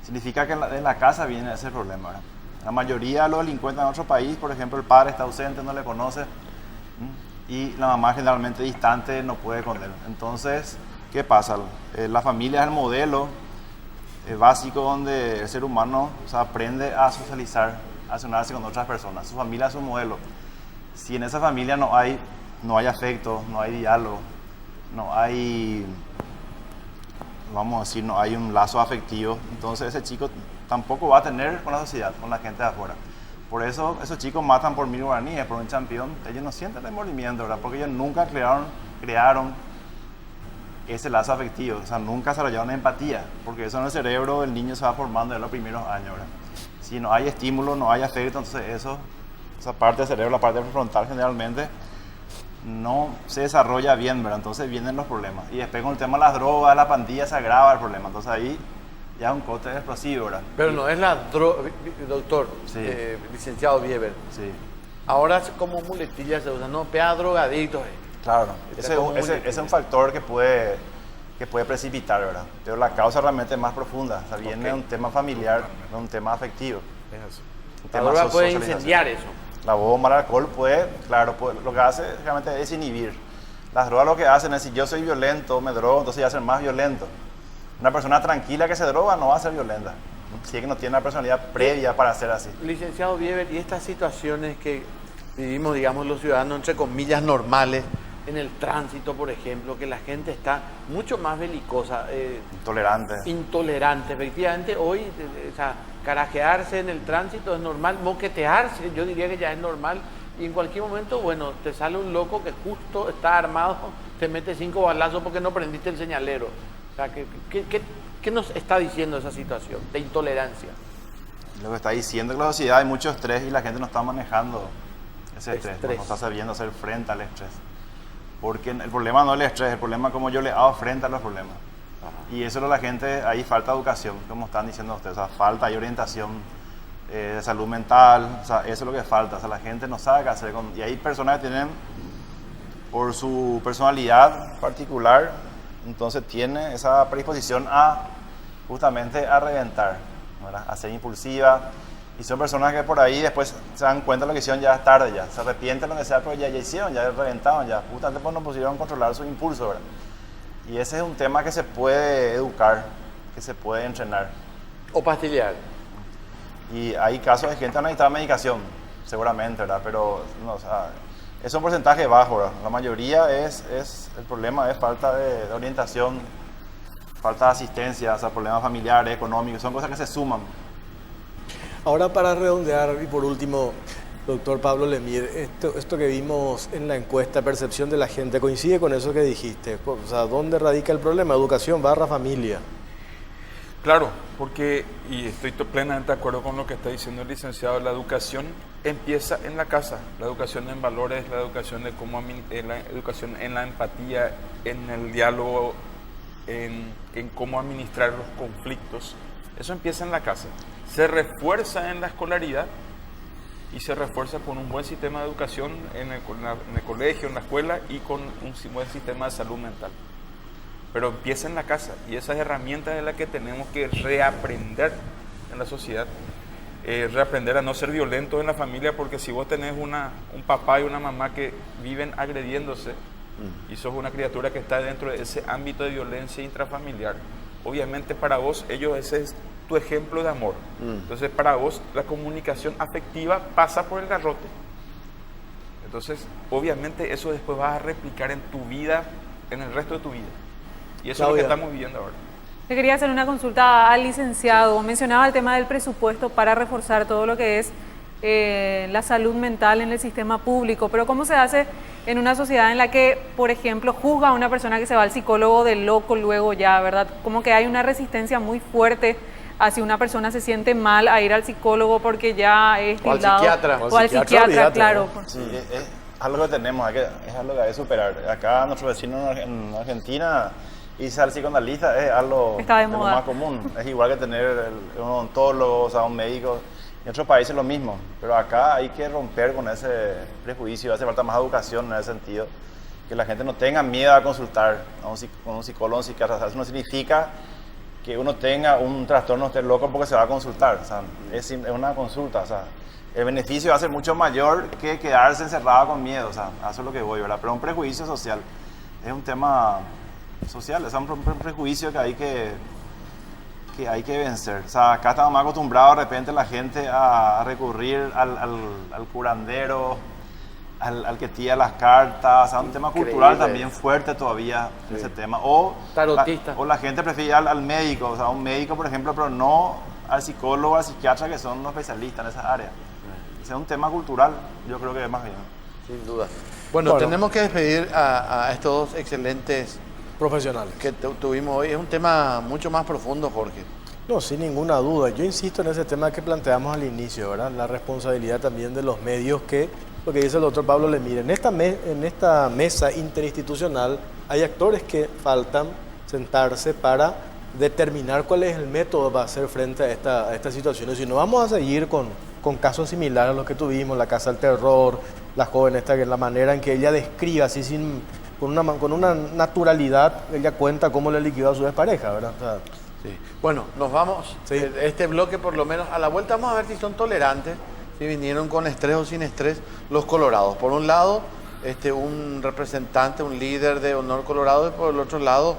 Significa que en la casa viene ese problema, ¿verdad? La mayoría de los delincuentes en nuestro país, por ejemplo, el padre está ausente, no le conoce, y la mamá generalmente distante no puede con él. Entonces, ¿qué pasa? La familia es el modelo básico donde el ser humano, o sea, aprende a socializar, a relacionarse con otras personas. Su familia es su modelo. Si en esa familia no hay afecto, no hay diálogo, no hay, vamos a decir, no hay un lazo afectivo, entonces ese chico tampoco va a tener con la sociedad, con la gente de afuera. Por eso esos chicos matan por 1000 guaraníes, por un campeón. Ellos no sienten el movimiento, ¿verdad? Porque ellos nunca crearon ese lazo afectivo, o sea, nunca desarrollaron empatía, porque eso en el cerebro del niño se va formando en los primeros años, ¿verdad? Si no hay estímulo, no hay afecto, entonces esa parte del cerebro, la parte frontal generalmente, no se desarrolla bien, ¿verdad? Entonces vienen los problemas. Y después con el tema de las drogas, la pandilla, se agrava el problema. Entonces ahí ya es un cóctel explosivo, ¿verdad? Pero no es la droga, doctor, Sí. licenciado Bieber. Sí. Ahora como muletilla se usa, no, pea drogadicto. Claro, Está ese como ese es un factor que puede precipitar, ¿verdad? Pero la causa realmente es más profunda. O sea, viene de un tema familiar, de un tema afectivo. Es así. Un La tema droga puede socialización. incendiar eso. La bomba, el alcohol puede, claro, lo que hace realmente es inhibir. Las drogas lo que hacen es, si yo soy violento, me drogo, entonces voy a ser más violento. Una persona tranquila que se droga no va a ser violenta. Si es que no tiene una personalidad previa para ser así. Licenciado Bieber, y estas situaciones que vivimos, digamos, los ciudadanos, entre comillas, normales, en el tránsito, por ejemplo, que la gente está mucho más belicosa, Intolerante. intolerante. Efectivamente, hoy, o sea, carajearse en el tránsito es normal, moquetearse, yo diría que ya es normal, y en cualquier momento, bueno, te sale un loco que justo está armado, te mete 5 balazos porque no prendiste el señalero. O sea, ¿qué nos está diciendo esa situación de intolerancia? Lo que está diciendo es que en la sociedad hay mucho estrés y la gente no está manejando ese estrés. No está sabiendo hacer frente al estrés. Porque el problema no es el estrés, el problema es cómo yo le hago frente a los problemas. Y eso es lo que la gente, ahí falta educación, como están diciendo ustedes, o sea, falta hay orientación de salud mental, o sea, eso es lo que falta, o sea, la gente no sabe qué hacer. Y hay personas que tienen, por su personalidad particular, entonces tiene esa predisposición a justamente a reventar, ¿verdad? A ser impulsiva. Y son personas que por ahí después se dan cuenta de lo que hicieron ya es tarde, ya se arrepienten lo que sea, pero ya hicieron, ya reventaron, ya justamente pues no pusieron a controlar su impulso, ¿verdad? Y ese es un tema que se puede educar, que se puede entrenar. O pastillear. Y hay casos de gente que necesita medicación, seguramente, ¿verdad? Pero no, o sea, es un porcentaje bajo, ¿verdad? La mayoría el problema es falta de orientación, falta de asistencia, o sea, problemas familiares, económicos, son cosas que se suman. Ahora, para redondear, y por último, doctor Pablo Lemir, esto que vimos en la encuesta, percepción de la gente, coincide con eso que dijiste. O sea, ¿dónde radica el problema? Educación / familia. Claro, porque, y estoy plenamente de acuerdo con lo que está diciendo el licenciado, la educación empieza en la casa, la educación en valores, la educación de cómo, la educación en la empatía, en el diálogo, en cómo administrar los conflictos. Eso empieza en la casa, se refuerza en la escolaridad y se refuerza con un buen sistema de educación en el colegio, en la escuela y con un buen sistema de salud mental. Pero empieza en la casa y esas herramientas es las que tenemos que reaprender en la sociedad. Reaprender a no ser violentos en la familia, porque si vos tenés un papá y una mamá que viven agrediéndose y sos una criatura que está dentro de ese ámbito de violencia intrafamiliar, obviamente para vos ese es tu ejemplo de amor. Entonces para vos la comunicación afectiva pasa por el garrote. Entonces obviamente eso después vas a replicar en tu vida, en el resto de tu vida. Y eso es lo que estamos viviendo ahora. Le quería hacer una consulta al licenciado. Mencionaba el tema del presupuesto para reforzar todo lo que es la salud mental en el sistema público, pero ¿cómo se hace en una sociedad en la que, por ejemplo, juzga a una persona que se va al psicólogo de loco luego ya, ¿verdad? Como que hay una resistencia muy fuerte a si una persona se siente mal a ir al psicólogo porque ya es tildado. O al psiquiatra. Olvídate, claro. Sí, es algo que tenemos, es algo que hay que superar. Acá nuestro vecino en Argentina, irse al psicoanalista es algo Está de lo moda. más común. Es igual que tener un odontólogo, o sea, un médico. En otros países es lo mismo, pero acá hay que romper con ese prejuicio, hace falta más educación en ese sentido, que la gente no tenga miedo a consultar con un psicólogo, un psiquiatra. O sea, eso no significa que uno tenga un trastorno, esté loco porque se va a consultar, o sea, es una consulta, o sea, el beneficio va a ser mucho mayor que quedarse encerrado con miedo, o sea, a eso es lo que voy, ¿verdad? Pero un prejuicio social es un tema social, es un prejuicio que hay que vencer. O sea, acá estamos más acostumbrados de repente la gente a recurrir al curandero, al que tira las cartas, o sea, un tema Increíble. cultural también fuerte todavía ese tema. O Tarotista. la gente prefiere ir al médico, o sea, un médico, por ejemplo, pero no al psicólogo, al psiquiatra, que son los especialistas en esa área. Ese es un tema cultural, yo creo que es más bien. Sin duda. Bueno, tenemos que despedir a estos dos excelentes Profesionales. que tuvimos hoy. Es un tema mucho más profundo, Jorge. No, sin ninguna duda. Yo insisto en ese tema que planteamos al inicio, ¿verdad? La responsabilidad también de los medios, que lo que dice el doctor Pablo Lemir. En esta mesa interinstitucional hay actores que faltan sentarse para determinar cuál es el método para hacer frente a esta situación. Si no, vamos a seguir con casos similares a los que tuvimos, la Casa del Terror, la joven esta, que la manera en que ella describe así con una naturalidad, ella cuenta cómo le liquidó a su expareja, ¿verdad? O sea, sí. Bueno, nos vamos. Sí. Este bloque, por lo menos, a la vuelta vamos a ver si son tolerantes, si vinieron con estrés o sin estrés los colorados. Por un lado, un representante, un líder de Honor Colorado, y por el otro lado,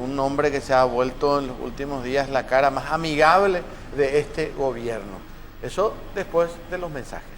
un hombre que se ha vuelto en los últimos días la cara más amigable de este gobierno. Eso después de los mensajes.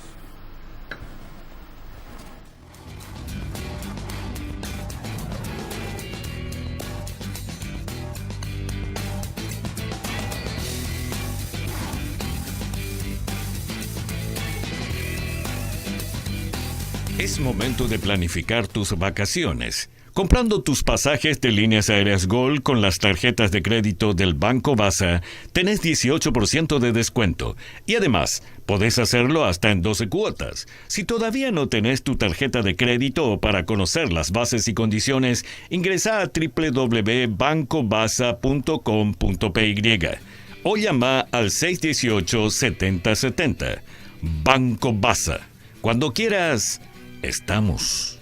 Es momento de planificar tus vacaciones. Comprando tus pasajes de Líneas Aéreas Gol con las tarjetas de crédito del Banco Basa, tenés 18% de descuento. Y además, podés hacerlo hasta en 12 cuotas. Si todavía no tenés tu tarjeta de crédito o para conocer las bases y condiciones, ingresa a www.bancobasa.com.py o llama al 618-7070. Banco Basa. Cuando quieras, estamos.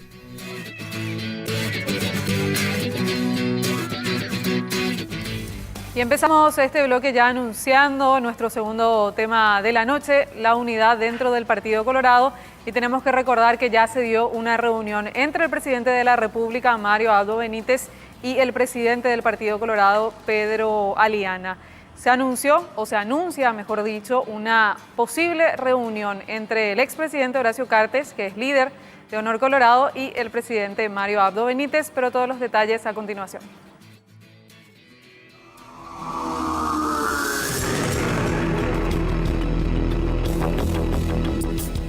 Y empezamos este bloque ya anunciando nuestro segundo tema de la noche, la unidad dentro del Partido Colorado. Y tenemos que recordar que ya se dio una reunión entre el presidente de la República, Mario Abdo Benítez, y el presidente del Partido Colorado, Pedro Aliana. Se anunció, o se anuncia, mejor dicho, una posible reunión entre el expresidente Horacio Cartes, que es líder de Honor Colorado, y el presidente Mario Abdo Benítez, pero todos los detalles a continuación.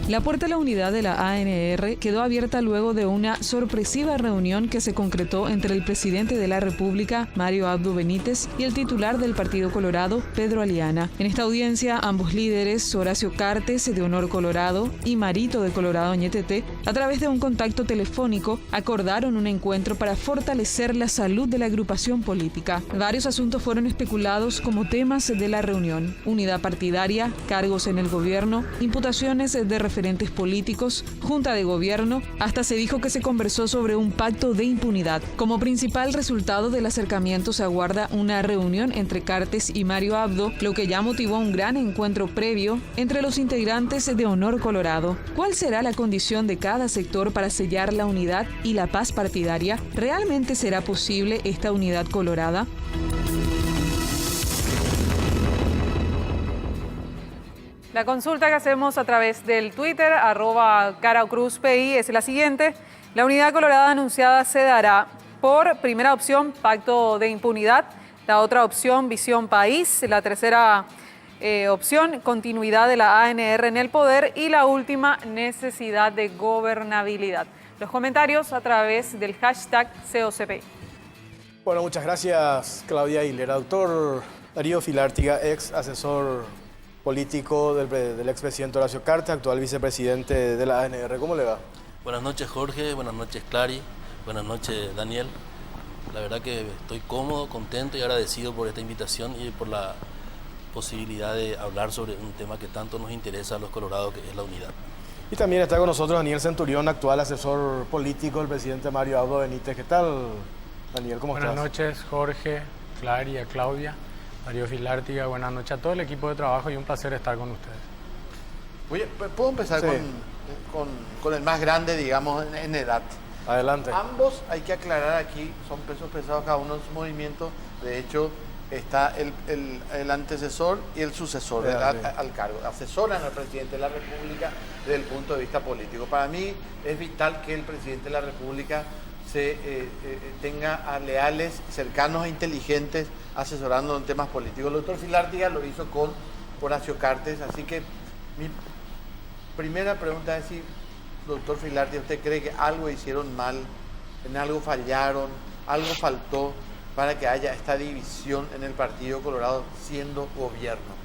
La puerta a la unidad de la ANR quedó abierta luego de una sorpresiva reunión que se concretó entre el presidente de la República, Mario Abdo Benítez, y el titular del Partido Colorado, Pedro Aliana. En esta audiencia, ambos líderes, Horacio Cartes, de Honor Colorado, y Marito, de Colorado Ñeteté, a través de un contacto telefónico, acordaron un encuentro para fortalecer la salud de la agrupación política. Varios asuntos fueron especulados como temas de la reunión: unidad partidaria, cargos en el gobierno, imputaciones de referentes políticos, junta de gobierno. Hasta se dijo que se conversó sobre un pacto de impunidad. Como principal resultado del acercamiento se aguarda una reunión entre Cartes y Mario Abdo, lo que ya motivó un gran encuentro previo entre los integrantes de Honor Colorado. ¿Cuál será la condición de cada sector para sellar la unidad y la paz partidaria? ¿Realmente será posible esta unidad colorada? La consulta que hacemos a través del Twitter, @CaraCruzPI, es la siguiente. La unidad colorada anunciada se dará por primera opción, pacto de impunidad; la otra opción, visión país; la tercera opción, continuidad de la ANR en el poder; y la última, necesidad de gobernabilidad. Los comentarios a través del hashtag COCPI. Bueno, muchas gracias, Claudia Aguilera. Doctor Darío Filártiga, ex asesor político del expresidente Horacio Cartes, actual vicepresidente de la ANR. ¿Cómo le va? Buenas noches, Jorge. Buenas noches, Clary. Buenas noches, Daniel. La verdad que estoy cómodo, contento y agradecido por esta invitación y por la posibilidad de hablar sobre un tema que tanto nos interesa a los colorados, que es la unidad. Y también está con nosotros Daniel Centurión, actual asesor político del presidente Mario Abdo Benítez. ¿Qué tal, Daniel? ¿Cómo estás? Buenas noches, Jorge, Clary, a Claudia, Darío Filártiga. Buenas noches a todo el equipo de trabajo y un placer estar con ustedes. Oye, ¿puedo empezar con el más grande, digamos, en edad? Adelante. Ambos, hay que aclarar aquí, son pesos pesados cada uno en su movimiento. De hecho, está el antecesor y el sucesor al cargo. Asesoran al presidente de la República desde el punto de vista político. Para mí es vital que el presidente de la República tenga a leales, cercanos e inteligentes asesorando en temas políticos. El doctor Filártiga lo hizo con Horacio Cartes, así que mi primera pregunta es si, doctor Filártiga, ¿usted cree que algo hicieron mal, en algo fallaron, algo faltó para que haya esta división en el Partido Colorado siendo gobierno?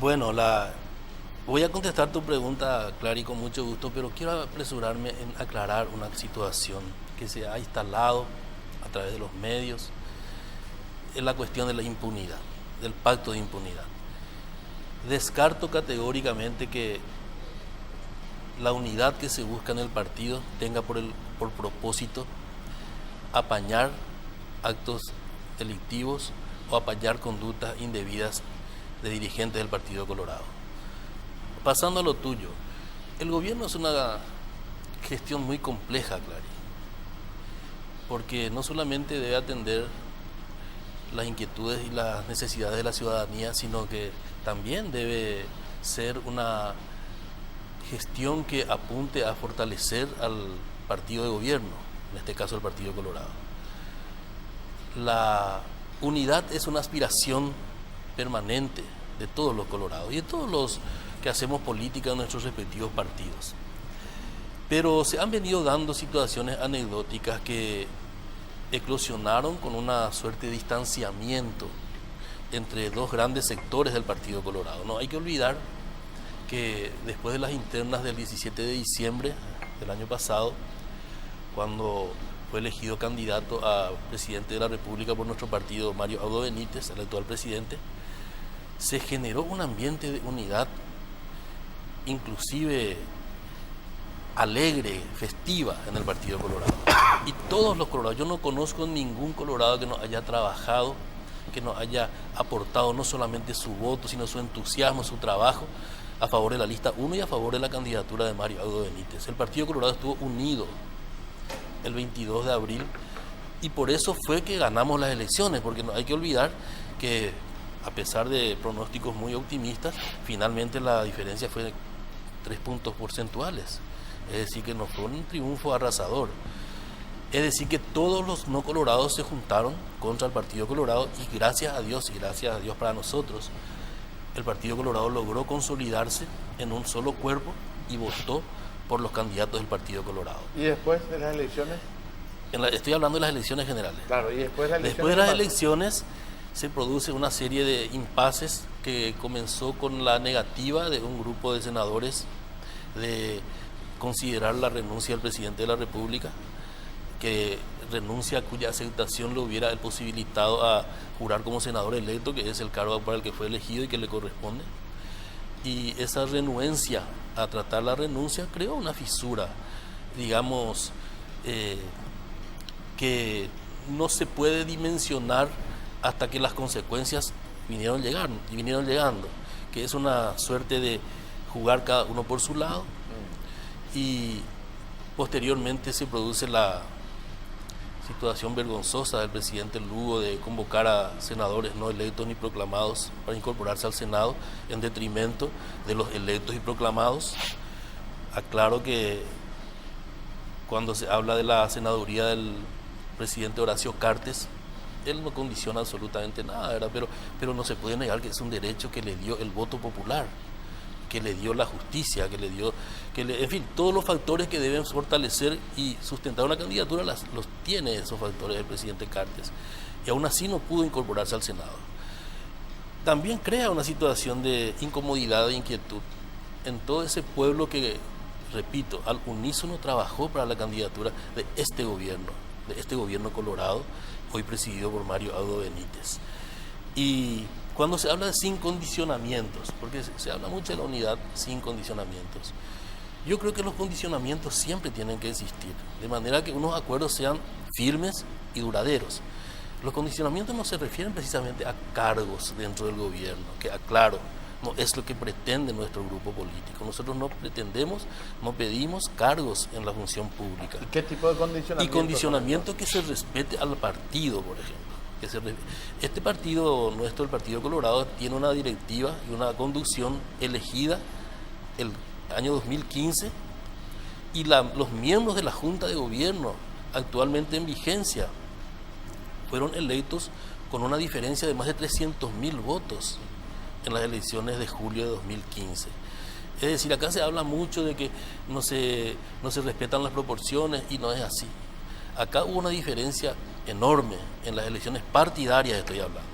Bueno, voy a contestar tu pregunta, Clary, con mucho gusto, pero quiero apresurarme en aclarar una situación que se ha instalado a través de los medios es la cuestión de la impunidad, del pacto de impunidad. Descarto categóricamente que la unidad que se busca en el partido tenga por propósito apañar actos delictivos o apañar conductas indebidas de dirigentes del Partido Colorado. Pasando a lo tuyo, el gobierno es una gestión muy compleja, Clary, porque no solamente debe atender las inquietudes y las necesidades de la ciudadanía, sino que también debe ser una gestión que apunte a fortalecer al partido de gobierno, en este caso el Partido Colorado. La unidad es una aspiración permanente de todos los colorados y de todos los que hacemos política en nuestros respectivos partidos. Pero se han venido dando situaciones anecdóticas que eclosionaron con una suerte de distanciamiento entre dos grandes sectores del Partido Colorado. No hay que olvidar que después de las internas del 17 de diciembre del año pasado, cuando fue elegido candidato a presidente de la República por nuestro partido Mario Audo Benítez, el actual presidente, se generó un ambiente de unidad, inclusive alegre, festiva en el Partido Colorado. Y todos los colorados, yo no conozco ningún colorado que nos haya trabajado, que nos haya aportado no solamente su voto, sino su entusiasmo, su trabajo a favor de la lista 1 y a favor de la candidatura de Mario Audo Benítez. El Partido Colorado estuvo unido el 22 de abril y por eso fue que ganamos las elecciones, porque no hay que olvidar que a pesar de pronósticos muy optimistas, finalmente la diferencia fue de 3 puntos porcentuales. Es decir, que no fue un triunfo arrasador. Es decir, que todos los no colorados se juntaron contra el Partido Colorado y gracias a Dios para nosotros, el Partido Colorado logró consolidarse en un solo cuerpo y votó por los candidatos del Partido Colorado. ¿Y después de las elecciones? Estoy hablando de las elecciones generales. Claro, y después de las elecciones se produce una serie de impases que comenzó con la negativa de un grupo de senadores de considerar la renuncia del presidente de la República, que renuncia cuya aceptación le hubiera posibilitado a jurar como senador electo, que es el cargo para el que fue elegido y que le corresponde. Y esa renuencia a tratar la renuncia creó una fisura, digamos, que no se puede dimensionar hasta que las consecuencias vinieron llegando, que es una suerte de jugar cada uno por su lado y posteriormente se produce la situación vergonzosa del presidente Lugo de convocar a senadores no electos ni proclamados para incorporarse al Senado en detrimento de los electos y proclamados. Aclaro que cuando se habla de la senaduría del presidente Horacio Cartes, él no condiciona absolutamente nada, ¿verdad? Pero no se puede negar que es un derecho que le dio el voto popular, que le dio la justicia, en fin, todos los factores que deben fortalecer y sustentar una candidatura los tiene esos factores el presidente Cartes, y aún así no pudo incorporarse al Senado. También crea una situación de incomodidad e inquietud en todo ese pueblo que, repito, al unísono trabajó para la candidatura de este gobierno colorado, hoy presidido por Mario Audo Benítez. Y cuando se habla de sin condicionamientos, porque se habla mucho de la unidad sin condicionamientos, yo creo que los condicionamientos siempre tienen que existir, de manera que unos acuerdos sean firmes y duraderos. Los condicionamientos no se refieren precisamente a cargos dentro del gobierno, que aclaro, no es lo que pretende nuestro grupo político. Nosotros no pretendemos, no pedimos cargos en la función pública. ¿Y qué tipo de condicionamiento? Y condicionamiento que se respete al partido, por ejemplo. Este partido nuestro, el Partido Colorado, tiene una directiva y una conducción elegida el año 2015 y los miembros de la Junta de Gobierno actualmente en vigencia fueron electos con una diferencia de más de 300.000 votos en las elecciones de julio de 2015. Es decir, acá se habla mucho de que no se respetan las proporciones y no es así. Acá hubo una diferencia enorme en las elecciones partidarias, estoy hablando,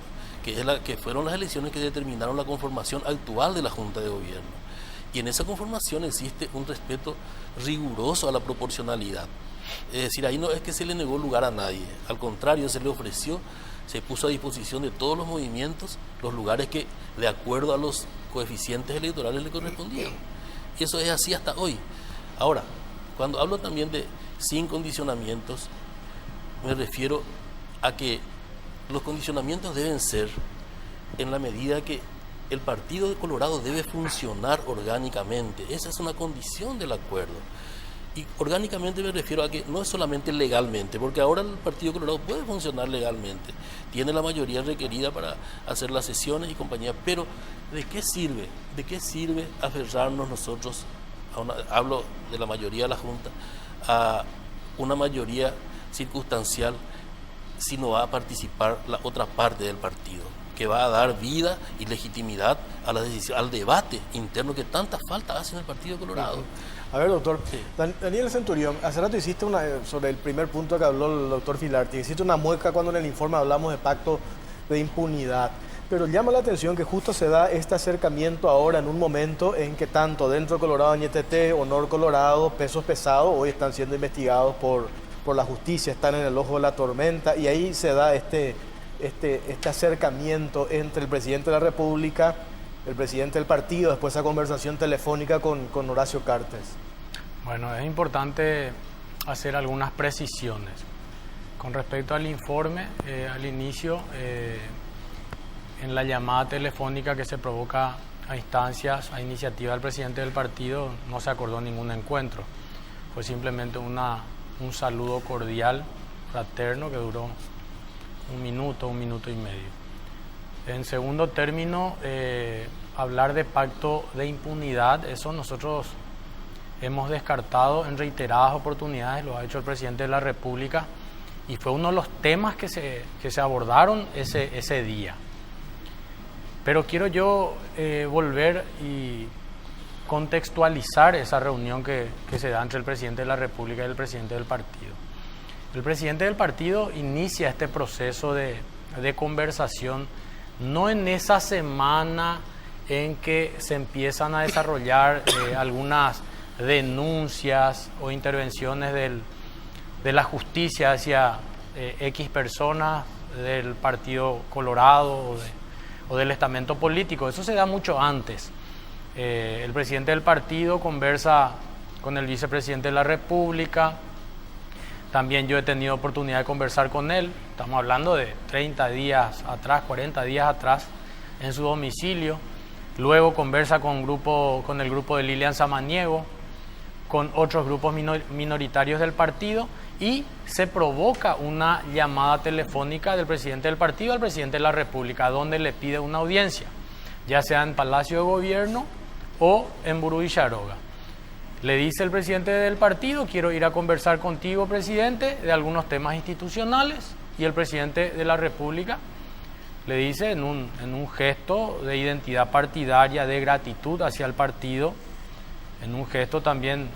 que fueron las elecciones que determinaron la conformación actual de la Junta de Gobierno. Y en esa conformación existe un respeto riguroso a la proporcionalidad. Es decir, ahí no es que se le negó lugar a nadie, al contrario, se le ofreció se puso a disposición de todos los movimientos los lugares que, de acuerdo a los coeficientes electorales, le correspondían. Y eso es así hasta hoy. Ahora, cuando hablo también de sin condicionamientos, me refiero a que los condicionamientos deben ser en la medida que el Partido de Colorado debe funcionar orgánicamente. Esa es una condición del acuerdo. Y orgánicamente me refiero a que no es solamente legalmente, porque ahora el Partido Colorado puede funcionar legalmente, tiene la mayoría requerida para hacer las sesiones y compañía, pero ¿de qué sirve? ¿De qué sirve aferrarnos nosotros, hablo de la mayoría de la Junta, a una mayoría circunstancial si no va a participar la otra parte del partido, que va a dar vida y legitimidad a la decisión, al debate interno que tanta falta hace en el Partido Colorado? A ver, doctor, Sí. Daniel Centurión, hace rato hiciste sobre el primer punto que habló el doctor Filarti, hiciste una mueca cuando en el informe hablamos de pacto de impunidad, pero llama la atención que justo se da este acercamiento ahora en un momento en que tanto dentro de Colorado Ñetetê, Honor Colorado, pesos pesados, hoy están siendo investigados por la justicia, están en el ojo de la tormenta, y ahí se da este acercamiento entre el presidente de la República, el presidente del partido, después esa conversación telefónica con Horacio Cartes. Bueno, es importante hacer algunas precisiones. Con respecto al informe, al inicio, en la llamada telefónica que se provoca a instancias, a iniciativa del presidente del partido, no se acordó ningún encuentro. Fue simplemente un saludo cordial, fraterno, que duró un minuto y medio. En segundo término, hablar de pacto de impunidad, eso nosotros hemos descartado en reiteradas oportunidades, lo ha hecho el presidente de la República, y fue uno de los temas que se abordaron ese día. Pero quiero yo volver y contextualizar esa reunión que se da entre el presidente de la República y el presidente del partido. El presidente del partido inicia este proceso de conversación no en esa semana en que se empiezan a desarrollar algunas denuncias o intervenciones de la justicia hacia X personas del Partido Colorado o del estamento político. Eso se da mucho antes. El presidente del partido conversa con el vicepresidente de la República. También yo he tenido oportunidad de conversar con él. Estamos hablando de 30 días atrás, 40 días atrás, en su domicilio. Luego conversa con el grupo de Lilian Samaniego, con otros grupos minoritarios del partido, y se provoca una llamada telefónica del presidente del partido al presidente de la República, donde le pide una audiencia, ya sea en Palacio de Gobierno o en Burú Villaroga. Le dice el presidente del partido: quiero ir a conversar contigo, presidente, de algunos temas institucionales, y el presidente de la República le dice en un gesto de identidad partidaria, de gratitud hacia el partido, en un gesto también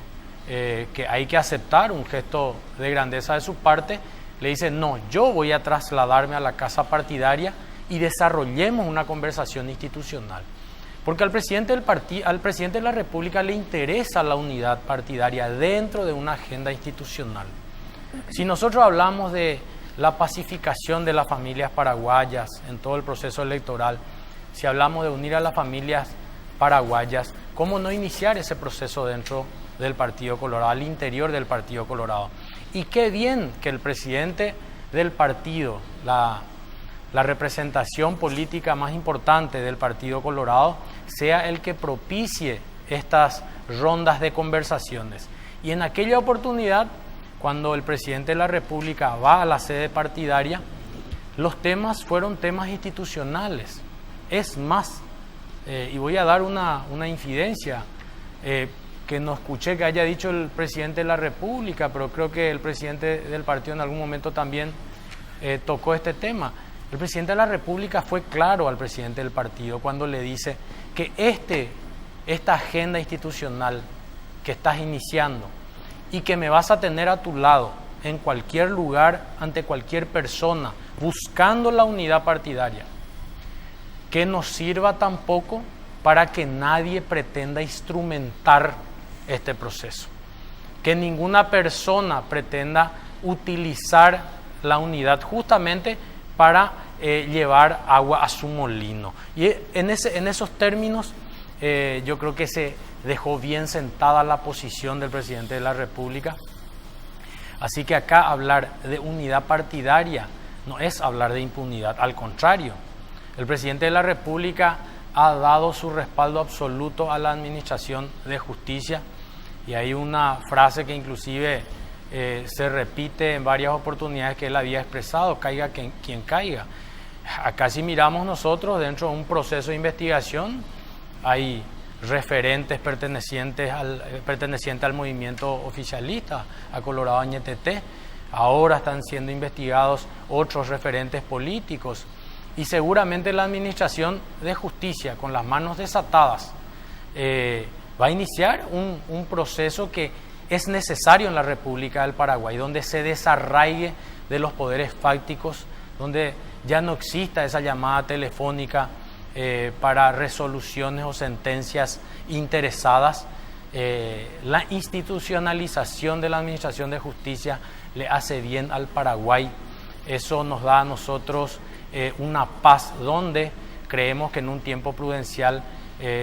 que hay que aceptar, un gesto de grandeza de su parte, le dice: no, yo voy a trasladarme a la casa partidaria y desarrollemos una conversación institucional. Porque al presidente de la República le interesa la unidad partidaria dentro de una agenda institucional. Si nosotros hablamos de la pacificación de las familias paraguayas en todo el proceso electoral, si hablamos de unir a las familias paraguayas, ¿cómo no iniciar ese proceso dentro del Partido Colorado, al interior del Partido Colorado? Y qué bien que el presidente del partido, la representación política más importante del Partido Colorado, sea el que propicie estas rondas de conversaciones. Y en aquella oportunidad, cuando el presidente de la República va a la sede partidaria, los temas fueron temas institucionales. Es más, y voy a dar una infidencia, que no escuché que haya dicho el presidente de la República, pero creo que el presidente del partido en algún momento también tocó este tema. El presidente de la República fue claro al presidente del partido cuando le dice que esta agenda institucional que estás iniciando y que me vas a tener a tu lado en cualquier lugar, ante cualquier persona, buscando la unidad partidaria, que no sirva tampoco para que nadie pretenda instrumentar este proceso, que ninguna persona pretenda utilizar la unidad justamente para llevar agua a su molino. Y en esos términos yo creo que se dejó bien sentada la posición del presidente de la República. Así que acá hablar de unidad partidaria no es hablar de impunidad, al contrario. El presidente de la República ha dado su respaldo absoluto a la Administración de Justicia, y hay una frase que inclusive se repite en varias oportunidades que él había expresado: caiga quien caiga. Acá, si miramos nosotros dentro de un proceso de investigación, hay referentes pertenecientes al movimiento oficialista, a Colorado Añetete. Ahora están siendo investigados otros referentes políticos, y seguramente la Administración de Justicia, con las manos desatadas, va a iniciar un proceso que es necesario en la República del Paraguay, donde se desarraigue de los poderes fácticos, donde ya no exista esa llamada telefónica para resoluciones o sentencias interesadas. La institucionalización de la Administración de Justicia le hace bien al Paraguay. Eso nos da a nosotros una paz, donde creemos que en un tiempo prudencial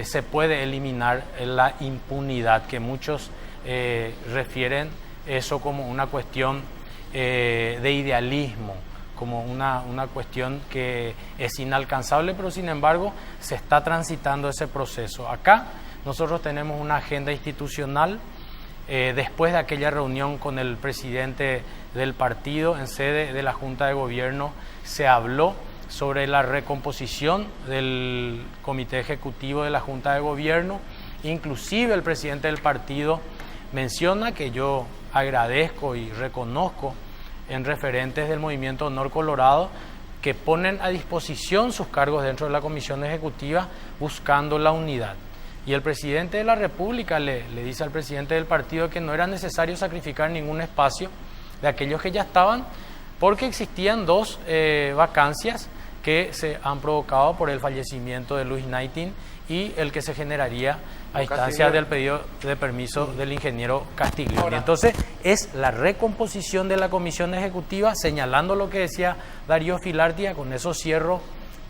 se puede eliminar la impunidad, que muchos refieren eso como una cuestión de idealismo, como una cuestión que es inalcanzable, pero sin embargo se está transitando ese proceso. Acá nosotros tenemos una agenda institucional. Después de aquella reunión con el presidente del partido en sede de la Junta de Gobierno, se habló sobre la recomposición del Comité Ejecutivo de la Junta de Gobierno. Inclusive el presidente del partido menciona, que yo agradezco y reconozco en referentes del Movimiento Honor Colorado, que ponen a disposición sus cargos dentro de la Comisión Ejecutiva buscando la unidad. Y el presidente de la República le dice al presidente del partido que no era necesario sacrificar ningún espacio de aquellos que ya estaban, porque existían dos vacancias que se han provocado por el fallecimiento de Luis Naitin y el que se generaría a instancia del pedido de permiso del ingeniero Castiglione. Entonces, es la recomposición de la Comisión Ejecutiva, señalando lo que decía Darío Filartia, con eso cierro,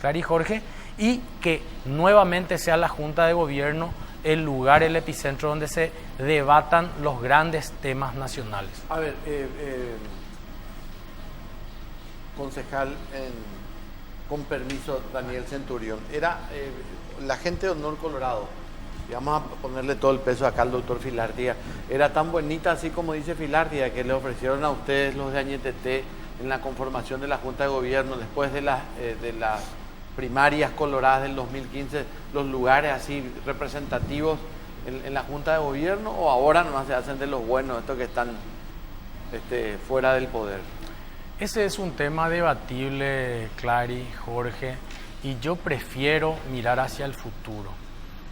Clary, Jorge, y que nuevamente sea la Junta de Gobierno el lugar, el epicentro donde se debatan los grandes temas nacionales. A ver, concejal, con permiso, Daniel Centurión, era la gente de Honor Colorado, y vamos a ponerle todo el peso acá al doctor Filartia, era tan bonita así como dice Filartia, que le ofrecieron a ustedes los de Añetete en la conformación de la Junta de Gobierno después de las primarias coloradas del 2015, los lugares así representativos en la Junta de Gobierno, o ahora nomás se hacen de los buenos, estos que están fuera del poder? Ese es un tema debatible, Clary, Jorge, y yo prefiero mirar hacia el futuro.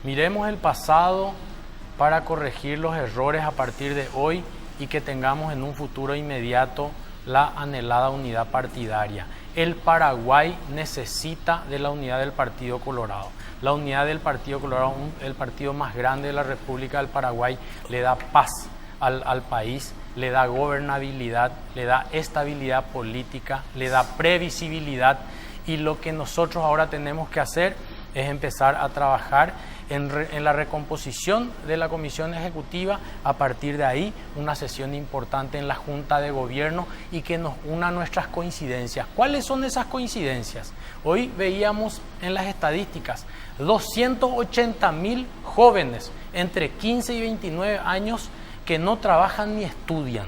Miremos el pasado para corregir los errores a partir de hoy, y que tengamos en un futuro inmediato la anhelada unidad partidaria. El Paraguay necesita de la unidad del Partido Colorado. La unidad del Partido Colorado, el partido más grande de la República del Paraguay, le da paz al país, le da gobernabilidad, le da estabilidad política, le da previsibilidad, y lo que nosotros ahora tenemos que hacer es empezar a trabajar en la recomposición de la Comisión Ejecutiva, a partir de ahí una sesión importante en la Junta de Gobierno, y que nos una nuestras coincidencias. ¿Cuáles son esas coincidencias? Hoy veíamos en las estadísticas 280.000 jóvenes entre 15 y 29 años que no trabajan ni estudian.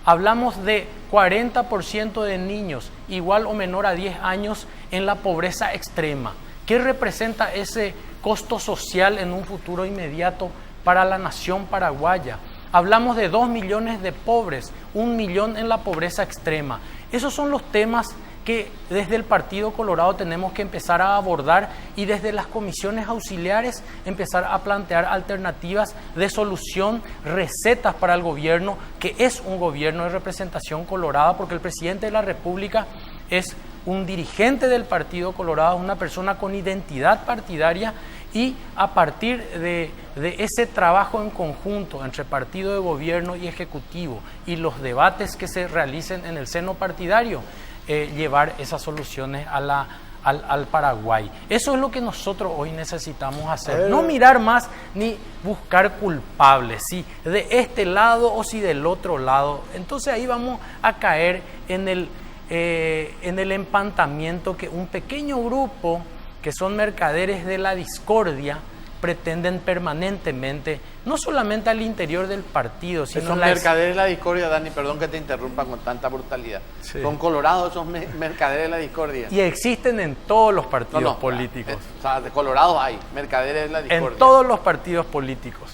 Hablamos de 40% de niños igual o menor a 10 años en la pobreza extrema. ¿Qué representa ese costo social en un futuro inmediato para la nación paraguaya? Hablamos de 2 millones de pobres, 1 millón en la pobreza extrema. Esos son los temas que desde el Partido Colorado tenemos que empezar a abordar, y desde las comisiones auxiliares empezar a plantear alternativas de solución, recetas para el gobierno, que es un gobierno de representación colorada, porque el presidente de la República es un dirigente del Partido Colorado, una persona con identidad partidaria, y a partir de ese trabajo en conjunto entre partido de gobierno y ejecutivo, y los debates que se realicen en el seno partidario, llevar esas soluciones al Paraguay. Eso es lo que nosotros hoy necesitamos hacer. No mirar más ni buscar culpables, si de este lado o si del otro lado. Entonces ahí vamos a caer en el empantamiento que un pequeño grupo que son mercaderes de la discordia pretenden permanentemente, no solamente al interior del partido, sino esos mercaderes de la discordia, Dani, perdón que te interrumpa con tanta brutalidad. Sí. Son colorados esos mercaderes de la discordia. Y existen en todos los partidos políticos. O sea, de colorados hay, mercaderes de la discordia. En todos los partidos políticos,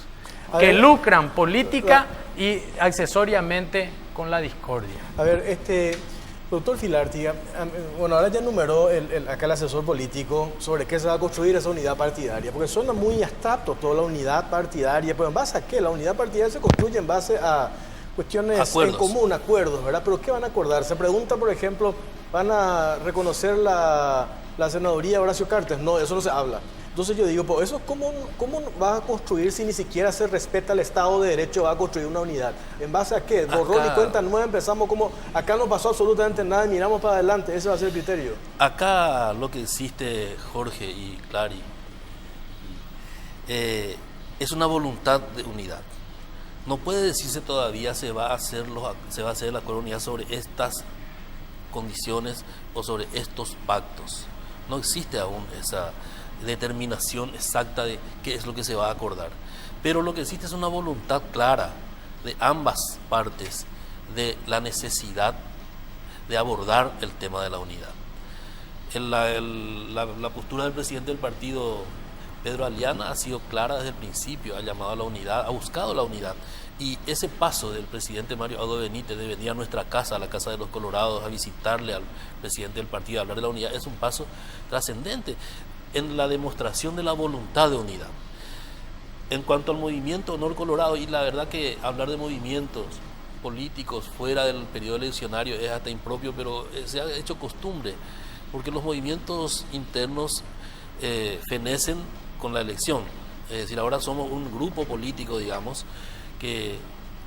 que lucran política y accesoriamente con la discordia. A ver, doctor Filarti, bueno, ahora ya enumeró acá el asesor político sobre qué se va a construir esa unidad partidaria, porque suena muy abstracto toda la unidad partidaria, pero ¿en base a qué? La unidad partidaria se construye en base a cuestiones en común, acuerdos, ¿verdad? Pero ¿qué van a acordar? Se pregunta, por ejemplo, ¿van a reconocer la senaduría de Horacio Cartes? No, eso no se habla. Entonces yo digo, pues eso ¿cómo va a construir si ni siquiera se respeta el Estado de Derecho? Va a construir una unidad. ¿En base a qué? Borrón y cuenta nueva, empezamos como, acá no pasó absolutamente nada, miramos para adelante, ese va a ser el criterio. Acá lo que existe, Jorge y Clary, es una voluntad de unidad. No puede decirse todavía se va a hacer el acuerdo de unidad sobre estas condiciones o sobre estos pactos. No existe aún esa determinación exacta de qué es lo que se va a acordar. Pero lo que existe es una voluntad clara de ambas partes de la necesidad de abordar el tema de la unidad. La postura del presidente del partido, Pedro Aliana, ha sido clara desde el principio, ha llamado a la unidad, ha buscado la unidad. Y ese paso del presidente Mario Abdo Benítez de venir a nuestra casa, a la Casa de los Colorados, a visitarle al presidente del partido, a hablar de la unidad, es un paso trascendente en la demostración de la voluntad de unidad. En cuanto al movimiento Honor Colorado, y la verdad que hablar de movimientos políticos fuera del periodo eleccionario es hasta impropio, pero se ha hecho costumbre, porque los movimientos internos fenecen con la elección. Es decir, ahora somos un grupo político, digamos, que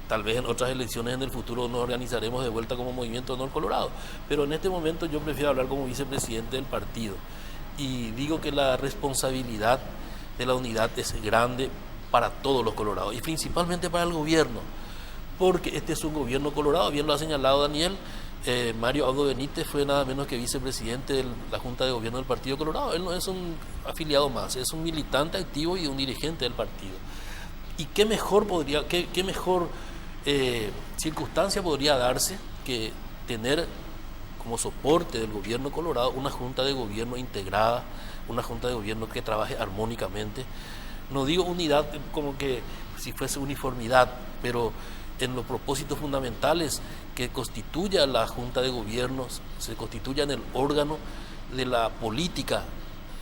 tal vez en otras elecciones en el futuro nos organizaremos de vuelta como Movimiento Honor Colorado, pero en este momento yo prefiero hablar como vicepresidente del partido. Y digo que la responsabilidad de la unidad es grande para todos los colorados y principalmente para el gobierno, porque este es un gobierno colorado, bien lo ha señalado Daniel. Mario Abdo Benítez fue nada menos que vicepresidente de la Junta de Gobierno del Partido Colorado. Él no es un afiliado más, es un militante activo y un dirigente del partido. ¿Y qué mejor circunstancia podría darse que tener como soporte del gobierno colorado una junta de gobierno integrada, una junta de gobierno que trabaje armónicamente? No digo unidad como que si fuese uniformidad, pero en los propósitos fundamentales que constituya la junta de gobiernos, se constituya en el órgano de la política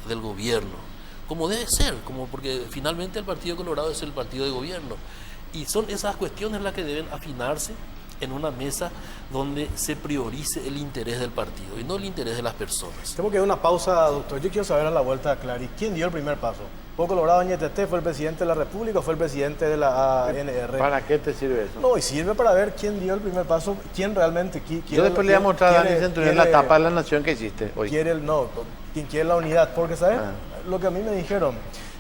del gobierno, como debe ser, porque finalmente el Partido Colorado es el partido de gobierno, y son esas cuestiones las que deben afinarse en una mesa donde se priorice el interés del partido y no el interés de las personas. Tengo que dar una pausa, doctor. Yo quiero saber a la vuelta, Clary, ¿quién dio el primer paso? ¿Fue Colorado Añetete, fue el presidente de la República o fue el presidente de la ANR? ¿Para qué te sirve eso? No, y sirve para ver quién dio el primer paso, quién realmente quiere. Yo después le voy a mostrar a Dani Centurión la tapa de la nación que hiciste hoy. Quién quiere la unidad, porque ¿sabes? Lo que a mí me dijeron,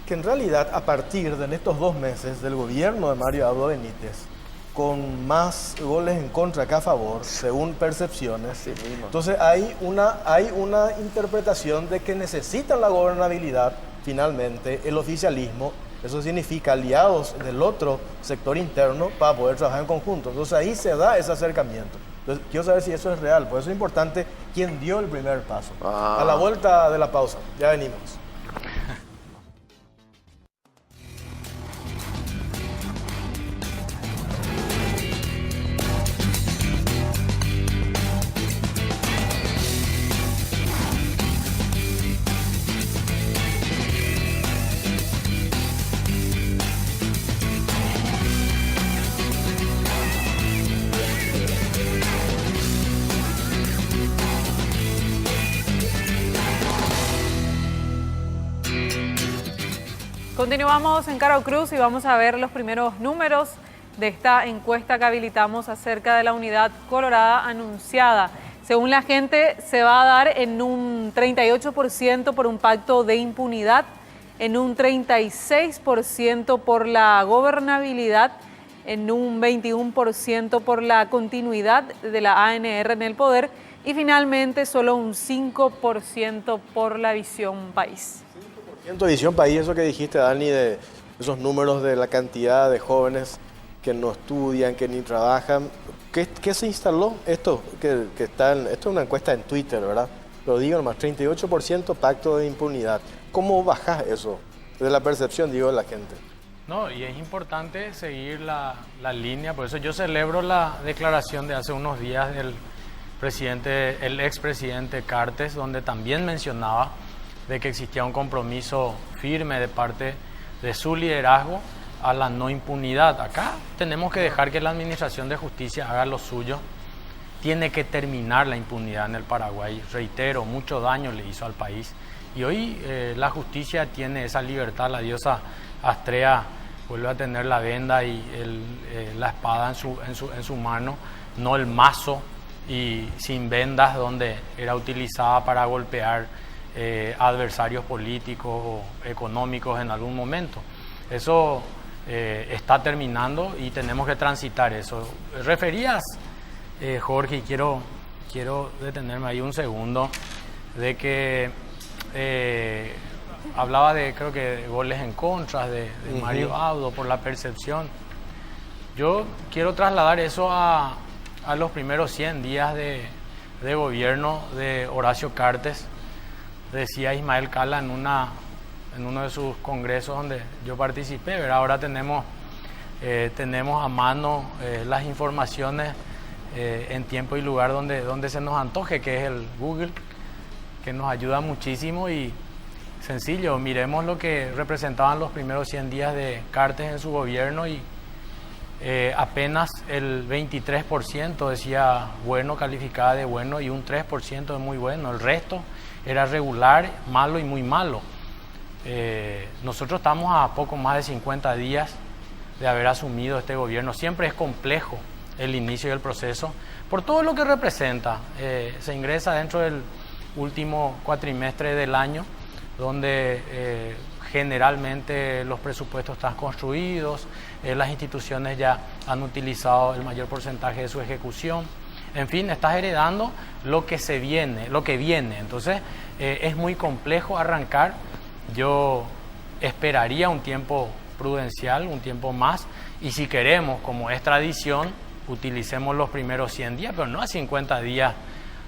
que en realidad a partir de estos 2 meses del gobierno de Mario Abdo Benítez, con más goles en contra que a favor, según percepciones. Entonces hay una interpretación de que necesitan la gobernabilidad, finalmente, el oficialismo, eso significa aliados del otro sector interno para poder trabajar en conjunto. Entonces ahí se da ese acercamiento. Entonces quiero saber si eso es real, por eso es importante quién dio el primer paso. A la vuelta de la pausa, ya venimos. Continuamos en Caro Cruz y vamos a ver los primeros números de esta encuesta que habilitamos acerca de la unidad colorada anunciada. Según la gente, se va a dar en un 38% por un pacto de impunidad, en un 36% por la gobernabilidad, en un 21% por la continuidad de la ANR en el poder y finalmente solo un 5% por la visión país. 5% visión país, eso que dijiste, Dani, de esos números de la cantidad de jóvenes que no estudian, que ni trabajan. ¿Qué se instaló? Esto esto es una encuesta en Twitter, ¿verdad? Lo digo nomás, 38% pacto de impunidad. ¿Cómo bajás eso? De la percepción, digo, de la gente. No, y es importante seguir la línea, por eso yo celebro la declaración de hace unos días del el expresidente Cartes, donde también mencionaba de que existía un compromiso firme de parte de su liderazgo a la no impunidad. Acá tenemos que dejar que la Administración de Justicia haga lo suyo. Tiene que terminar la impunidad en el Paraguay. Reitero, mucho daño le hizo al país. Y hoy la justicia tiene esa libertad. La diosa Astrea vuelve a tener la venda y la espada en su mano, no el mazo y sin vendas donde era utilizada para golpear adversarios políticos o económicos en algún momento. Eso está terminando y tenemos que transitar eso. Referías, Jorge, y quiero detenerme ahí un segundo, de que hablaba creo que de goles en contra de Mario Audo por la percepción. Yo quiero trasladar eso a los primeros 100 días de gobierno de Horacio Cartes. Decía Ismael Cala en uno de sus congresos donde yo participé, ¿verdad? Ahora tenemos a mano las informaciones en tiempo y lugar donde se nos antoje, que es el Google, que nos ayuda muchísimo. Y sencillo, miremos lo que representaban los primeros 100 días de Cartes en su gobierno y apenas el 23% decía bueno, calificada de bueno, y un 3% de muy bueno. El resto era regular, malo y muy malo. Nosotros estamos a poco más de 50 días de haber asumido este gobierno. Siempre es complejo el inicio del proceso por todo lo que representa. Se ingresa dentro del último cuatrimestre del año, donde generalmente los presupuestos están construidos, las instituciones ya han utilizado el mayor porcentaje de su ejecución. En fin, estás heredando lo que viene. Entonces, es muy complejo arrancar. Yo esperaría un tiempo prudencial, un tiempo más, y si queremos, como es tradición, utilicemos los primeros 100 días, pero no a 50 días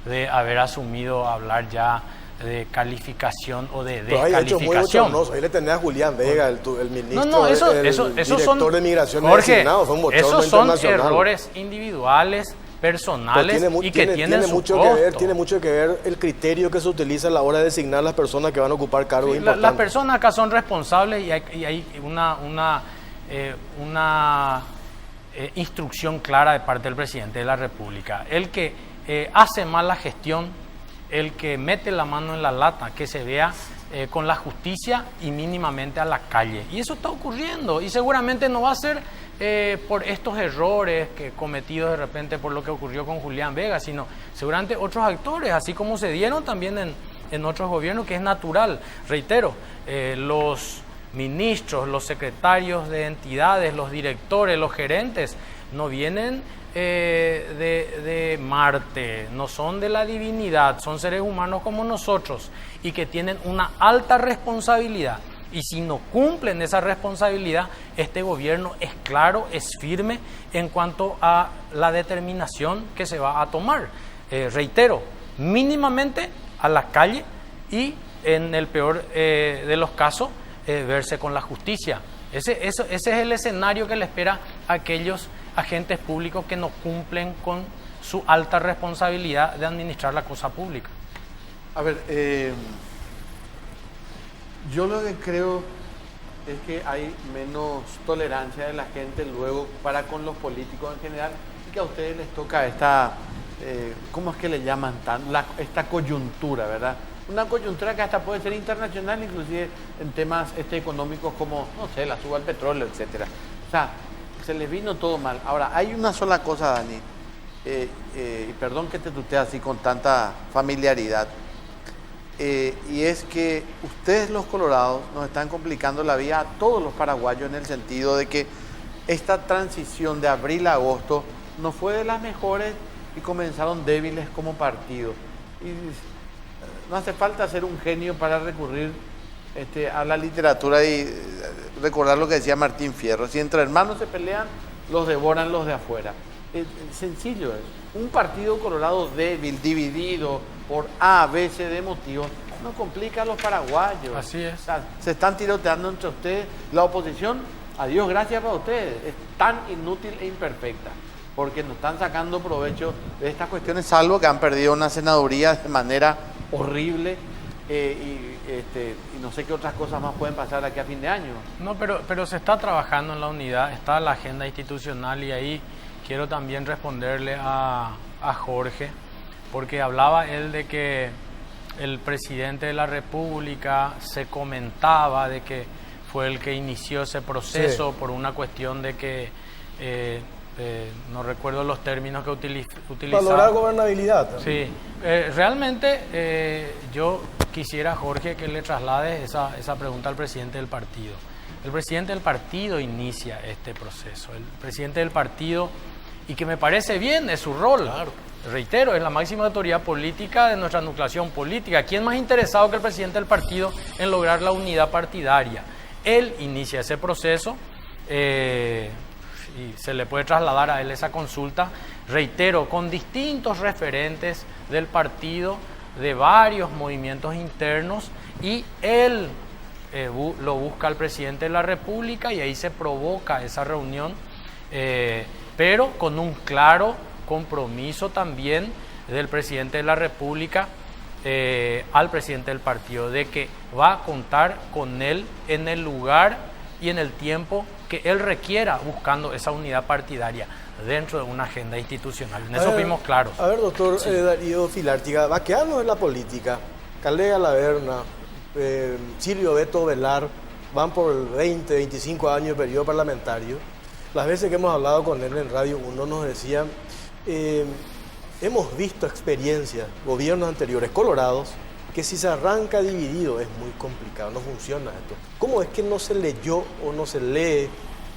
de haber asumido hablar ya de calificación o de descalificación. Ahí le tenés a Julián Vega, el ministro, esos director son, de migración designado, fue un esos son errores individuales, personales, y que tienen su mucho costo. que ver, tiene mucho que ver el criterio que se utiliza a la hora de designar las personas que van a ocupar cargos importantes. Las personas acá son responsables y hay una instrucción clara de parte del presidente de la República. El que hace mal la gestión, el que mete la mano en la lata, que se vea con la justicia y mínimamente a la calle. Y eso está ocurriendo y seguramente no va a ser por estos errores cometidos de repente por lo que ocurrió con Julián Vega, sino seguramente otros actores, así como se dieron también en otros gobiernos, que es natural. Reitero, los ministros, los secretarios de entidades, los directores, los gerentes, no vienen de Marte, no son de la divinidad, son seres humanos como nosotros y que tienen una alta responsabilidad. Y si no cumplen esa responsabilidad, este gobierno es claro, es firme en cuanto a la determinación que se va a tomar. Reitero, mínimamente a la calle y en el peor de los casos, verse con la justicia. Ese es el escenario que le espera a aquellos agentes públicos que no cumplen con su alta responsabilidad de administrar la cosa pública. A ver, yo lo que creo es que hay menos tolerancia de la gente luego para con los políticos en general, y que a ustedes les toca esta, ¿cómo es que le llaman esta coyuntura, verdad? Una coyuntura que hasta puede ser internacional, inclusive en temas económicos como, no sé, la suba del petróleo, etcétera. O sea, se les vino todo mal. Ahora, hay una sola cosa, Dani. y perdón que te tutee así con tanta familiaridad, y es que ustedes los colorados nos están complicando la vida a todos los paraguayos en el sentido de que esta transición de abril a agosto no fue de las mejores y comenzaron débiles como partido. Y no hace falta ser un genio para recurrir a la literatura y recordar lo que decía Martín Fierro: si entre hermanos se pelean, los devoran los de afuera. Sencillo es. Un partido colorado débil, dividido por A, B, C de motivos, no complica a los paraguayos. Así es. O sea, se están tiroteando entre ustedes. La oposición, adiós, gracias para ustedes, es tan inútil e imperfecta, porque no están sacando provecho de estas cuestiones, salvo que han perdido una senaduría de manera horrible, y no sé qué otras cosas más pueden pasar aquí a fin de año. No, pero se está trabajando en la unidad, está la agenda institucional, y ahí quiero también responderle a Jorge, porque hablaba él de que el presidente de la República se comentaba de que fue el que inició ese proceso, sí, por una cuestión de que no recuerdo los términos que utilizaba. Valorar gobernabilidad. Sí, realmente yo quisiera, Jorge, que le traslade esa pregunta al presidente del partido. El presidente del partido inicia este proceso. El presidente del partido, y que me parece bien, es su rol. Claro. Reitero, es la máxima autoridad política de nuestra nucleación política. ¿Quién más interesado que el presidente del partido en lograr la unidad partidaria? Él inicia ese proceso y se le puede trasladar a él esa consulta, reitero, con distintos referentes del partido, de varios movimientos internos, y él lo busca al presidente de la República y ahí se provoca esa reunión, pero con un claro compromiso también del presidente de la República al presidente del partido, de que va a contar con él en el lugar y en el tiempo que él requiera, buscando esa unidad partidaria dentro de una agenda institucional. En eso fuimos claros. A ver, doctor Darío Filártiga, vaqueanos en la política, Calea Laverna, Silvio Beto Velar, van por 20, 25 años de periodo parlamentario. Las veces que hemos hablado con él en Radio 1 nos decían, hemos visto experiencias, gobiernos anteriores colorados, que si se arranca dividido es muy complicado, no funciona esto. ¿Cómo es que no se leyó o no se lee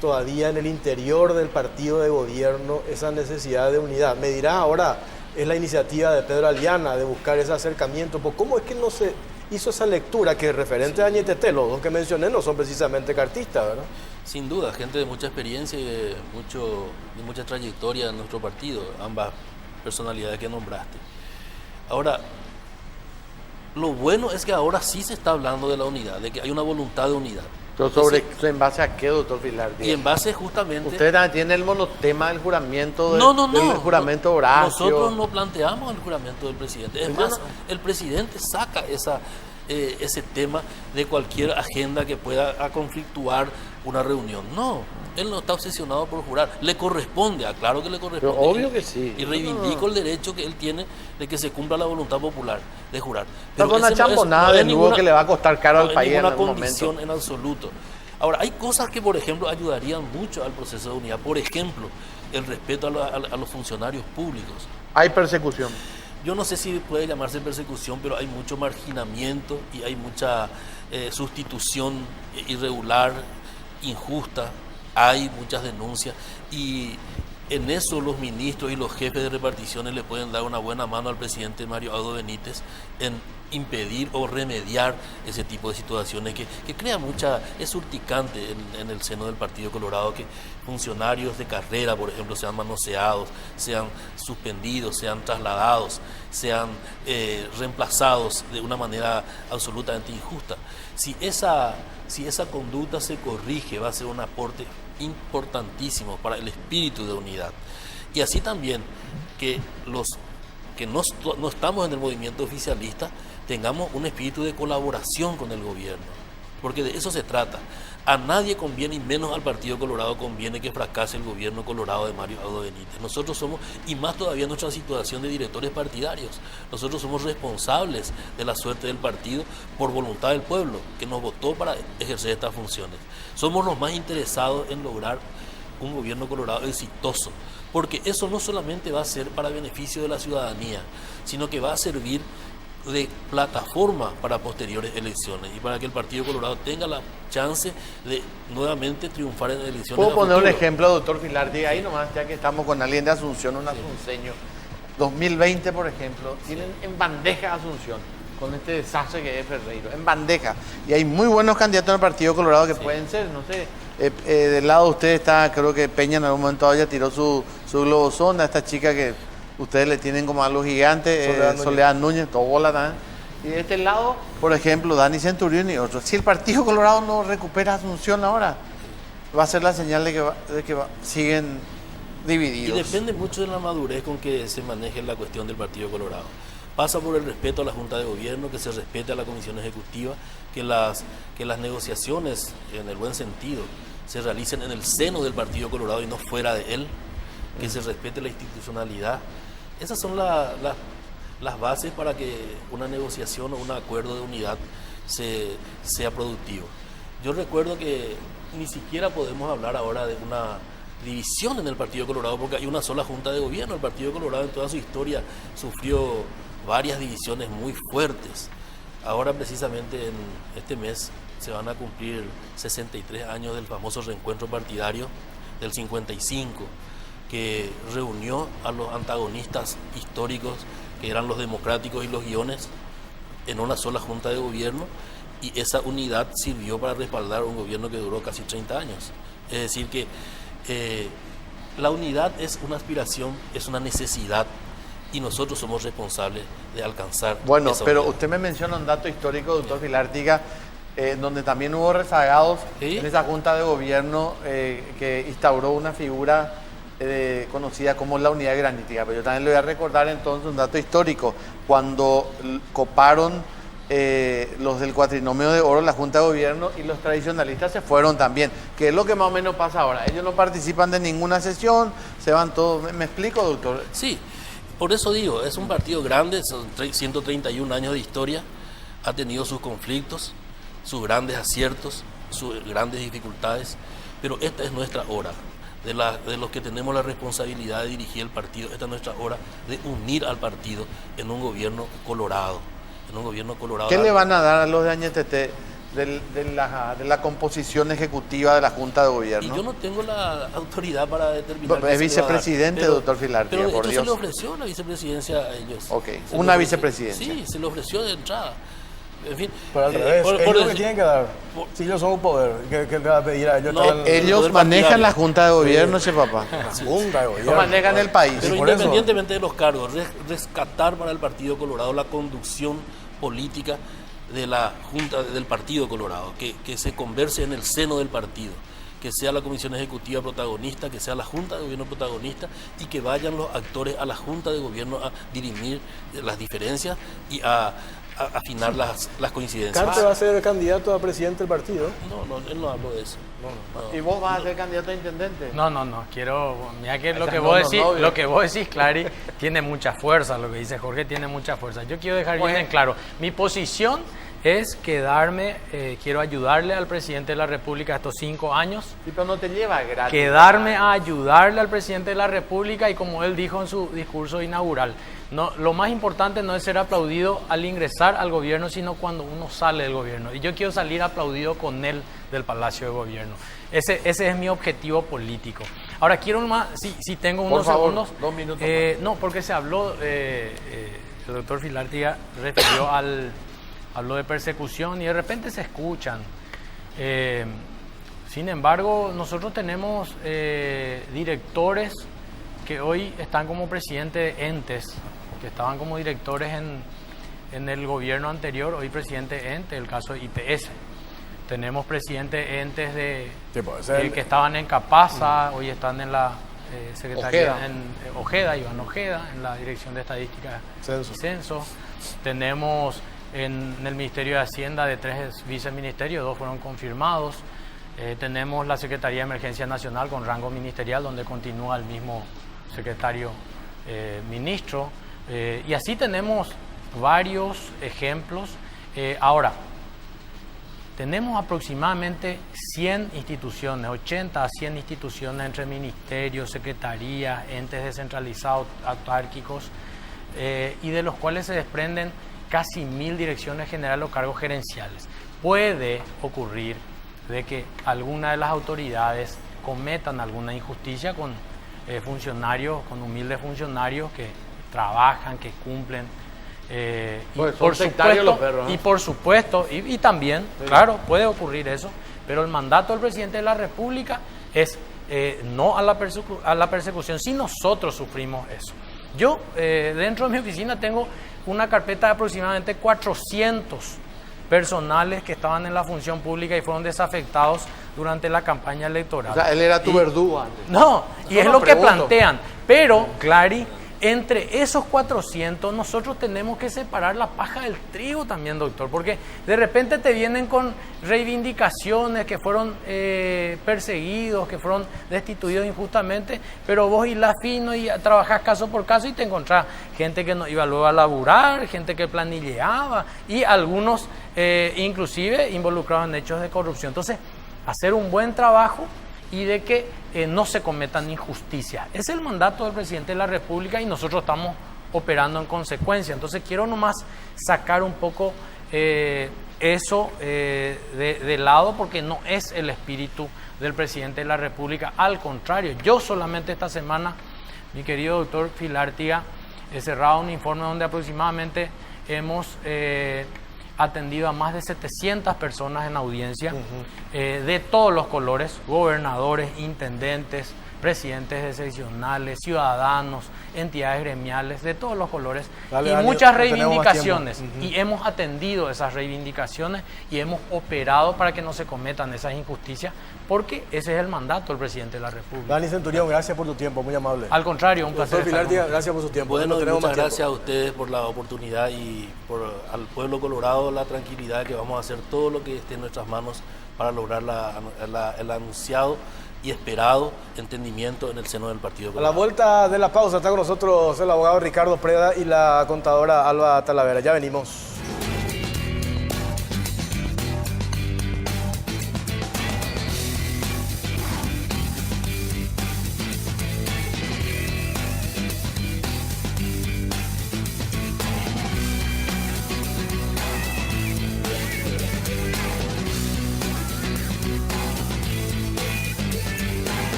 todavía en el interior del partido de gobierno esa necesidad de unidad? Me dirá ahora, es la iniciativa de Pedro Aliana de buscar ese acercamiento, pues ¿cómo es que no se hizo esa lectura que referente a Añetete, los dos que mencioné no son precisamente cartistas, ¿verdad? Sin duda, gente de mucha experiencia y de mucha trayectoria en nuestro partido, ambas personalidades que nombraste. Ahora, lo bueno es que ahora sí se está hablando de la unidad, de que hay una voluntad de unidad. Pero ¿en base a qué, doctor Filártiga? Y en base justamente... Usted tiene el monotema del juramento del No. juramento Horacio. Nosotros no planteamos el juramento del presidente. Es más, el presidente saca ese tema de cualquier agenda que pueda conflictuar una reunión. No, él no está obsesionado por jurar. Le corresponde, claro que le corresponde. Pero obvio que sí. Y reivindico el derecho que él tiene de que se cumpla la voluntad popular de jurar. Pero con una chambonada de nuevo que le va a que caro al país en algún momento. No es ninguna condición en absoluto. Ahora, hay cosas que, por ejemplo, ayudarían mucho al proceso de unidad. Por ejemplo, el respeto a los funcionarios públicos. Hay persecución. Yo no sé si puede llamarse persecución, pero hay mucho marginamiento y hay mucha sustitución irregular, injusta. Hay muchas denuncias y en eso los ministros y los jefes de reparticiones le pueden dar una buena mano al presidente Mario Abdo Benítez en impedir o remediar ese tipo de situaciones que crea es urticante en el seno del Partido Colorado, que funcionarios de carrera, por ejemplo, sean manoseados, sean suspendidos, sean trasladados, sean reemplazados de una manera absolutamente injusta. Si esa conducta se corrige, va a ser un aporte importantísimo para el espíritu de unidad. Y así también que los que no estamos en el movimiento oficialista tengamos un espíritu de colaboración con el gobierno, porque de eso se trata. A nadie conviene, y menos al Partido Colorado conviene, que fracase el gobierno colorado de Mario Abdo Benítez. Nosotros somos, y más todavía en nuestra situación de directores partidarios, nosotros somos responsables de la suerte del partido por voluntad del pueblo, que nos votó para ejercer estas funciones. Somos los más interesados en lograr un gobierno colorado exitoso. porque eso no solamente va a ser para beneficio de la ciudadanía, sino que va a servir de plataforma para posteriores elecciones y para que el Partido Colorado tenga la chance de nuevamente triunfar en elecciones. ¿Puedo poner un ejemplo, doctor Filártiga? Ahí nomás, ya que estamos con alguien de Asunción, un asunceño. 2020, por ejemplo, tienen en bandeja Asunción, con este desastre que es Ferreiro, en bandeja. Y hay muy buenos candidatos en el Partido Colorado que pueden ser, no sé, del lado de usted está, creo que Peña en algún momento ya tiró su globosonda, esta chica que ustedes le tienen como algo gigante, Soledad Núñez, todo bola también. Y de este lado, por ejemplo, Dani Centurión y otros. Si el Partido Colorado no recupera Asunción ahora, va a ser la señal de que siguen divididos. Y depende mucho de la madurez con que se maneje la cuestión del Partido Colorado. Pasa por el respeto a la Junta de Gobierno, que se respete a la Comisión Ejecutiva, que las negociaciones, en el buen sentido, se realicen en el seno del Partido Colorado y no fuera de él, que se respete la institucionalidad. Esas son las bases para que una negociación o un acuerdo de unidad sea productivo. Yo recuerdo que ni siquiera podemos hablar ahora de una división en el Partido Colorado porque hay una sola Junta de Gobierno. El Partido Colorado en toda su historia sufrió varias divisiones muy fuertes. Ahora precisamente en este mes se van a cumplir 63 años del famoso reencuentro partidario del 55, que reunió a los antagonistas históricos que eran los democráticos y los guiones en una sola Junta de Gobierno, y esa unidad sirvió para respaldar un gobierno que duró casi 30 años. Es decir que la unidad es una aspiración, es una necesidad, y nosotros somos responsables de alcanzar. Bueno, esa pero unidad. usted me menciona un dato histórico, doctor Filártiga, donde también hubo rezagados en esa Junta de Gobierno que instauró una figura conocida como la unidad granítica. Pero yo también le voy a recordar entonces un dato histórico. Cuando coparon los del cuatrinomio de oro la Junta de Gobierno y los tradicionalistas se fueron también, que es lo que más o menos pasa ahora. Ellos no participan de ninguna sesión, se van todos. ¿Me explico, doctor? Sí, por eso digo, es un partido grande, son 131 años de historia, ha tenido sus conflictos, sus grandes aciertos, sus grandes dificultades, pero esta es nuestra hora. De los que tenemos la responsabilidad de dirigir el partido, esta es nuestra hora de unir al partido en un gobierno colorado. ¿Qué le van a dar a los de Añetete de la composición ejecutiva de la Junta de Gobierno? Y yo no tengo la autoridad para determinar. Es vicepresidente, doctor Filártiga, pero de por hecho Dios. se le ofreció la vicepresidencia a ellos. Ok, una vicepresidencia. Sí, se le ofreció de entrada. En fin, pero al revés, ellos lo que tienen que dar. Si ellos son un poder, ¿qué le va a pedir a ellos? Ellos manejan la Junta de Gobierno, ese papá. Junta de Gobierno. No manejan el país. Pero independientemente de los cargos, rescatar para el Partido Colorado la conducción política de la Junta del Partido Colorado, que se converse en el seno del partido, que sea la Comisión Ejecutiva protagonista, que sea la Junta de Gobierno protagonista y que vayan los actores a la Junta de Gobierno a dirimir las diferencias y a afinar las coincidencias. ¿Carte va a ser el candidato a presidente del partido? No, él no habló de eso. No. ¿Y vos vas a ser candidato a intendente? No, quiero... Mira que lo que vos decís, Clary, tiene mucha fuerza, lo que dice Jorge tiene mucha fuerza. Yo quiero dejar bien en claro, mi posición es quedarme, quiero ayudarle al presidente de la República estos 5 años. Sí, pero no te lleva gratis. Quedarme a ayudarle al presidente de la República y como él dijo en su discurso inaugural, no, lo más importante no es ser aplaudido al ingresar al gobierno, sino cuando uno sale del gobierno. Y yo quiero salir aplaudido con él del Palacio de Gobierno. Ese es mi objetivo político. Ahora quiero más, si tengo unos segundos. 2 minutos. No, porque se habló, el doctor Filártiga refirió habló de persecución y de repente se escuchan. Sin embargo, nosotros tenemos directores que hoy están como presidente de entes, que estaban como directores en el gobierno anterior, hoy presidente de ente, el caso de IPS. Tenemos presidentes de entes que estaban en Capasa, hoy están en la Secretaría en Ojeda, Iván Ojeda, en la Dirección de Estadística y Censo. Tenemos en el Ministerio de Hacienda de 3 viceministerios, 2 fueron confirmados. Tenemos la Secretaría de Emergencia Nacional con rango ministerial, donde continúa el mismo secretario ministro. Y así tenemos varios ejemplos. Ahora, tenemos aproximadamente 100 instituciones, 80 a 100 instituciones entre ministerios, secretarías, entes descentralizados, autárquicos, y de los cuales se desprenden casi 1000 direcciones generales o cargos gerenciales. Puede ocurrir de que alguna de las autoridades cometan alguna injusticia con funcionarios, con humildes funcionarios que trabajan, que cumplen. Pues son sectarios los perros, ¿no? Y por supuesto, y también, sí, claro, puede ocurrir eso, pero el mandato del presidente de la República es no a la persecución, si nosotros sufrimos eso. Yo, dentro de mi oficina, tengo una carpeta de aproximadamente 400 personales que estaban en la función pública y fueron desafectados durante la campaña electoral. O sea, él era tu verdugo antes. No, y es lo que plantean. Pero, Clary, entre esos 400 nosotros tenemos que separar la paja del trigo también, doctor, porque de repente te vienen con reivindicaciones que fueron perseguidos, que fueron destituidos injustamente, pero vos hilás fino y trabajás caso por caso y te encontrás gente que no iba luego a laburar, gente que planilleaba y algunos inclusive involucrados en hechos de corrupción. Entonces, hacer un buen trabajo y de que no se cometan injusticias. Es el mandato del presidente de la República y nosotros estamos operando en consecuencia. Entonces quiero nomás sacar un poco eso de lado, porque no es el espíritu del presidente de la República. Al contrario, yo solamente esta semana, mi querido doctor Filártiga, he cerrado un informe donde aproximadamente hemos atendido a más de 700 personas en audiencia, de todos los colores, gobernadores, intendentes, presidentes de seccionales, ciudadanos, entidades gremiales, de todos los colores, y muchas reivindicaciones, y hemos atendido esas reivindicaciones y hemos operado para que no se cometan esas injusticias, porque ese es el mandato del presidente de la República. Dani Centurión, gracias por tu tiempo, muy amable. Al contrario, un placer. Doctor Filártiga, gracias por su tiempo. Bueno, muchas gracias a ustedes por la oportunidad y al pueblo colorado la tranquilidad que vamos a hacer todo lo que esté en nuestras manos para lograr el anunciado y esperado entendimiento en el seno del Partido Colorado. A la vuelta de la pausa está con nosotros el abogado Ricardo Preda y la contadora Alba Talavera. Ya venimos.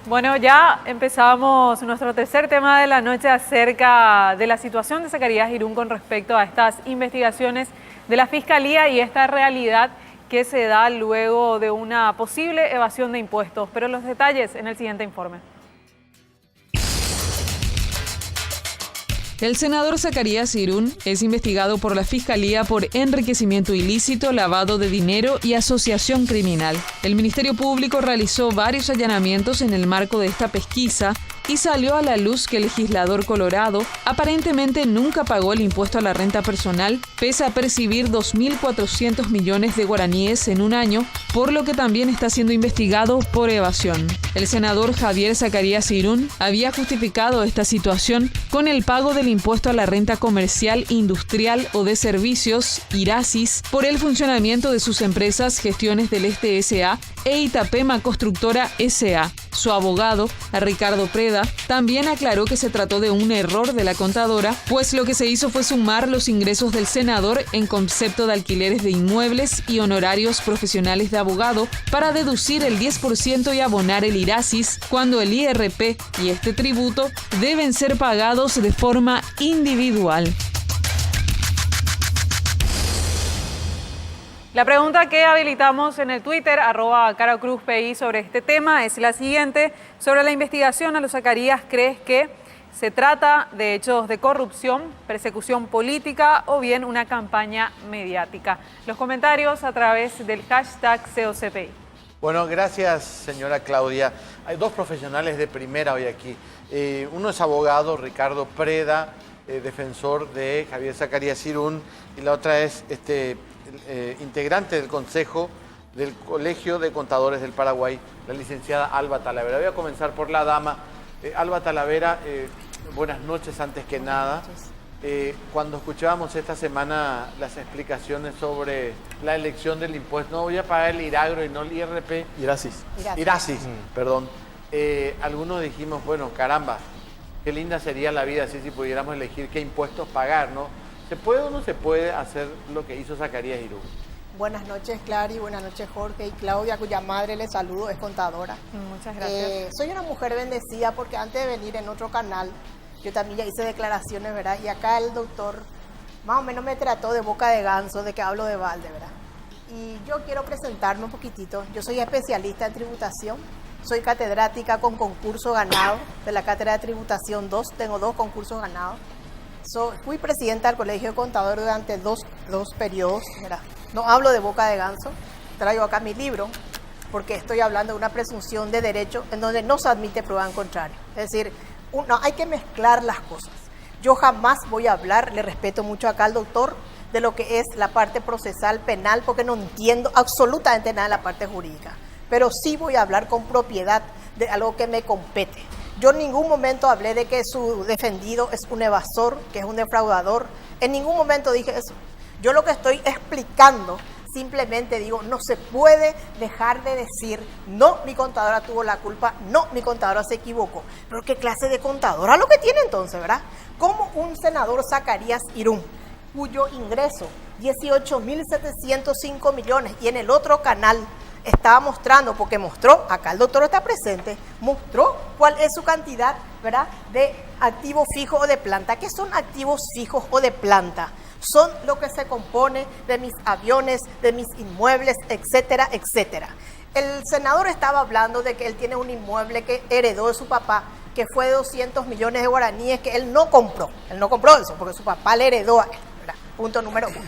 Bueno, ya empezamos nuestro tercer tema de la noche acerca de la situación de Zacarías Irún con respecto a estas investigaciones de la Fiscalía y esta realidad que se da luego de una posible evasión de impuestos. Pero los detalles en el siguiente informe. El senador Zacarías Irún es investigado por la Fiscalía por enriquecimiento ilícito, lavado de dinero y asociación criminal. El Ministerio Público realizó varios allanamientos en el marco de esta pesquisa y salió a la luz que el legislador colorado aparentemente nunca pagó el impuesto a la renta personal, pese a percibir 2.400 millones de guaraníes en un año, por lo que también está siendo investigado por evasión. El senador Javier Zacarías Irún había justificado esta situación con el pago del impuesto a la renta comercial, industrial o de servicios, IRASIS, por el funcionamiento de sus empresas Gestiones del Este S.A. e Itapema Constructora S.A. Su abogado, Ricardo Preda, también aclaró que se trató de un error de la contadora, pues lo que se hizo fue sumar los ingresos del senador en concepto de alquileres de inmuebles y honorarios profesionales de abogado para deducir el 10% y abonar el IRASIS, cuando el IRP y este tributo deben ser pagados de forma individual. La pregunta que habilitamos en el Twitter, @CaraCruzPI, sobre este tema es la siguiente. Sobre la investigación a los Zacarías, ¿crees que se trata de hechos de corrupción, persecución política o bien una campaña mediática? Los comentarios a través del hashtag COCPI. Bueno, gracias, señora Claudia. Hay dos profesionales de primera hoy aquí. Uno es abogado, Ricardo Preda, defensor de Javier Zacarías Irún, y la otra es integrante del Consejo del Colegio de Contadores del Paraguay, la licenciada Alba Talavera. Voy a comenzar por la dama. Alba Talavera, buenas noches antes que nada. Cuando escuchábamos esta semana las explicaciones sobre la elección del impuesto, no voy a pagar el IRAGRO y no el IRP. Irasis, perdón. Algunos dijimos, bueno, caramba, qué linda sería la vida si pudiéramos elegir qué impuestos pagar, ¿no? ¿Se puede o no se puede hacer lo que hizo Zacarías Irún? Buenas noches, Clary, buenas noches, Jorge y Claudia, cuya madre les saludo, es contadora. Muchas gracias. Soy una mujer bendecida porque antes de venir en otro canal, yo también ya hice declaraciones, ¿verdad? Y acá el doctor más o menos me trató de boca de ganso, de que hablo de balde, ¿verdad? Y yo quiero presentarme un poquitito. Yo soy especialista en tributación, soy catedrática con concurso ganado de la Cátedra de Tributación 2, tengo 2 concursos ganados. Fui presidenta del Colegio de Contadores durante dos periodos, ¿verdad? No hablo de boca de ganso, traigo acá mi libro, porque estoy hablando de una presunción de derecho en donde no se admite prueba en contrario. Es decir, hay que mezclar las cosas. Yo jamás voy a hablar, le respeto mucho acá al doctor, de lo que es la parte procesal penal, porque no entiendo absolutamente nada de la parte jurídica. Pero sí voy a hablar con propiedad de algo que me compete. Yo en ningún momento hablé de que su defendido es un evasor, que es un defraudador. En ningún momento dije eso. Yo lo que estoy explicando, simplemente digo, no se puede dejar de decir, no, mi contadora tuvo la culpa, no, mi contadora se equivocó. Pero ¿qué clase de contadora lo que tiene entonces, verdad? Como un senador Zacarías Irún, cuyo ingreso, 18.705 millones, y en el otro canal estaba mostrando, porque mostró, acá el doctor está presente, mostró cuál es su cantidad, ¿verdad?, de activos fijos o de planta. ¿Qué son activos fijos o de planta? Son lo que se compone de mis aviones, de mis inmuebles, etcétera, etcétera. El senador estaba hablando de que él tiene un inmueble que heredó de su papá, que fue de 200 millones de guaraníes, que él no compró. Él no compró eso, porque su papá le heredó a él, ¿verdad? Punto número 1.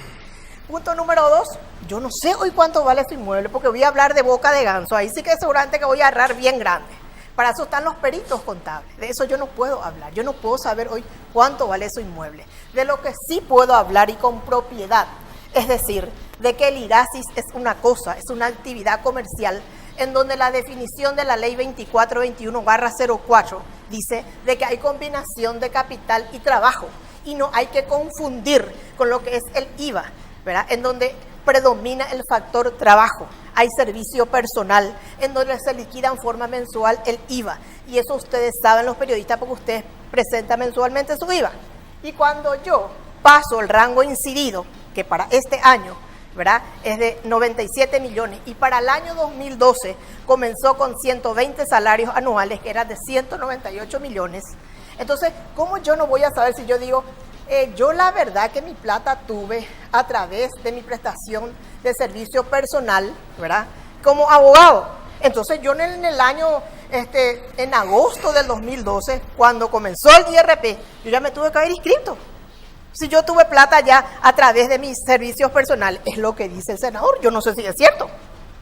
Punto número 2, yo no sé hoy cuánto vale su inmueble, porque voy a hablar de boca de ganso. Ahí sí que seguramente que voy a errar bien grande. Para eso están los peritos contables. De eso yo no puedo hablar. Yo no puedo saber hoy cuánto vale su inmueble. De lo que sí puedo hablar y con propiedad, es decir, de que el IRASIS es una cosa, es una actividad comercial en donde la definición de la ley 2421/04 dice de que hay combinación de capital y trabajo y no hay que confundir con lo que es el IVA, ¿verdad? En donde predomina el factor trabajo. Hay servicio personal en donde se liquida en forma mensual el IVA. Y eso ustedes saben, los periodistas, porque ustedes presentan mensualmente su IVA. Y cuando yo paso el rango incidido, que para este año, ¿verdad?, es de 97 millones, y para el año 2012 comenzó con 120 salarios anuales, que eran de 198 millones. Entonces, ¿cómo yo no voy a saber si yo digo, yo la verdad que mi plata tuve a través de mi prestación de servicio personal, ¿verdad?, como abogado? Entonces yo en el año, en agosto del 2012, cuando comenzó el IRP, yo ya me tuve que haber inscrito. Si yo tuve plata ya a través de mis servicios personales, es lo que dice el senador. Yo no sé si es cierto,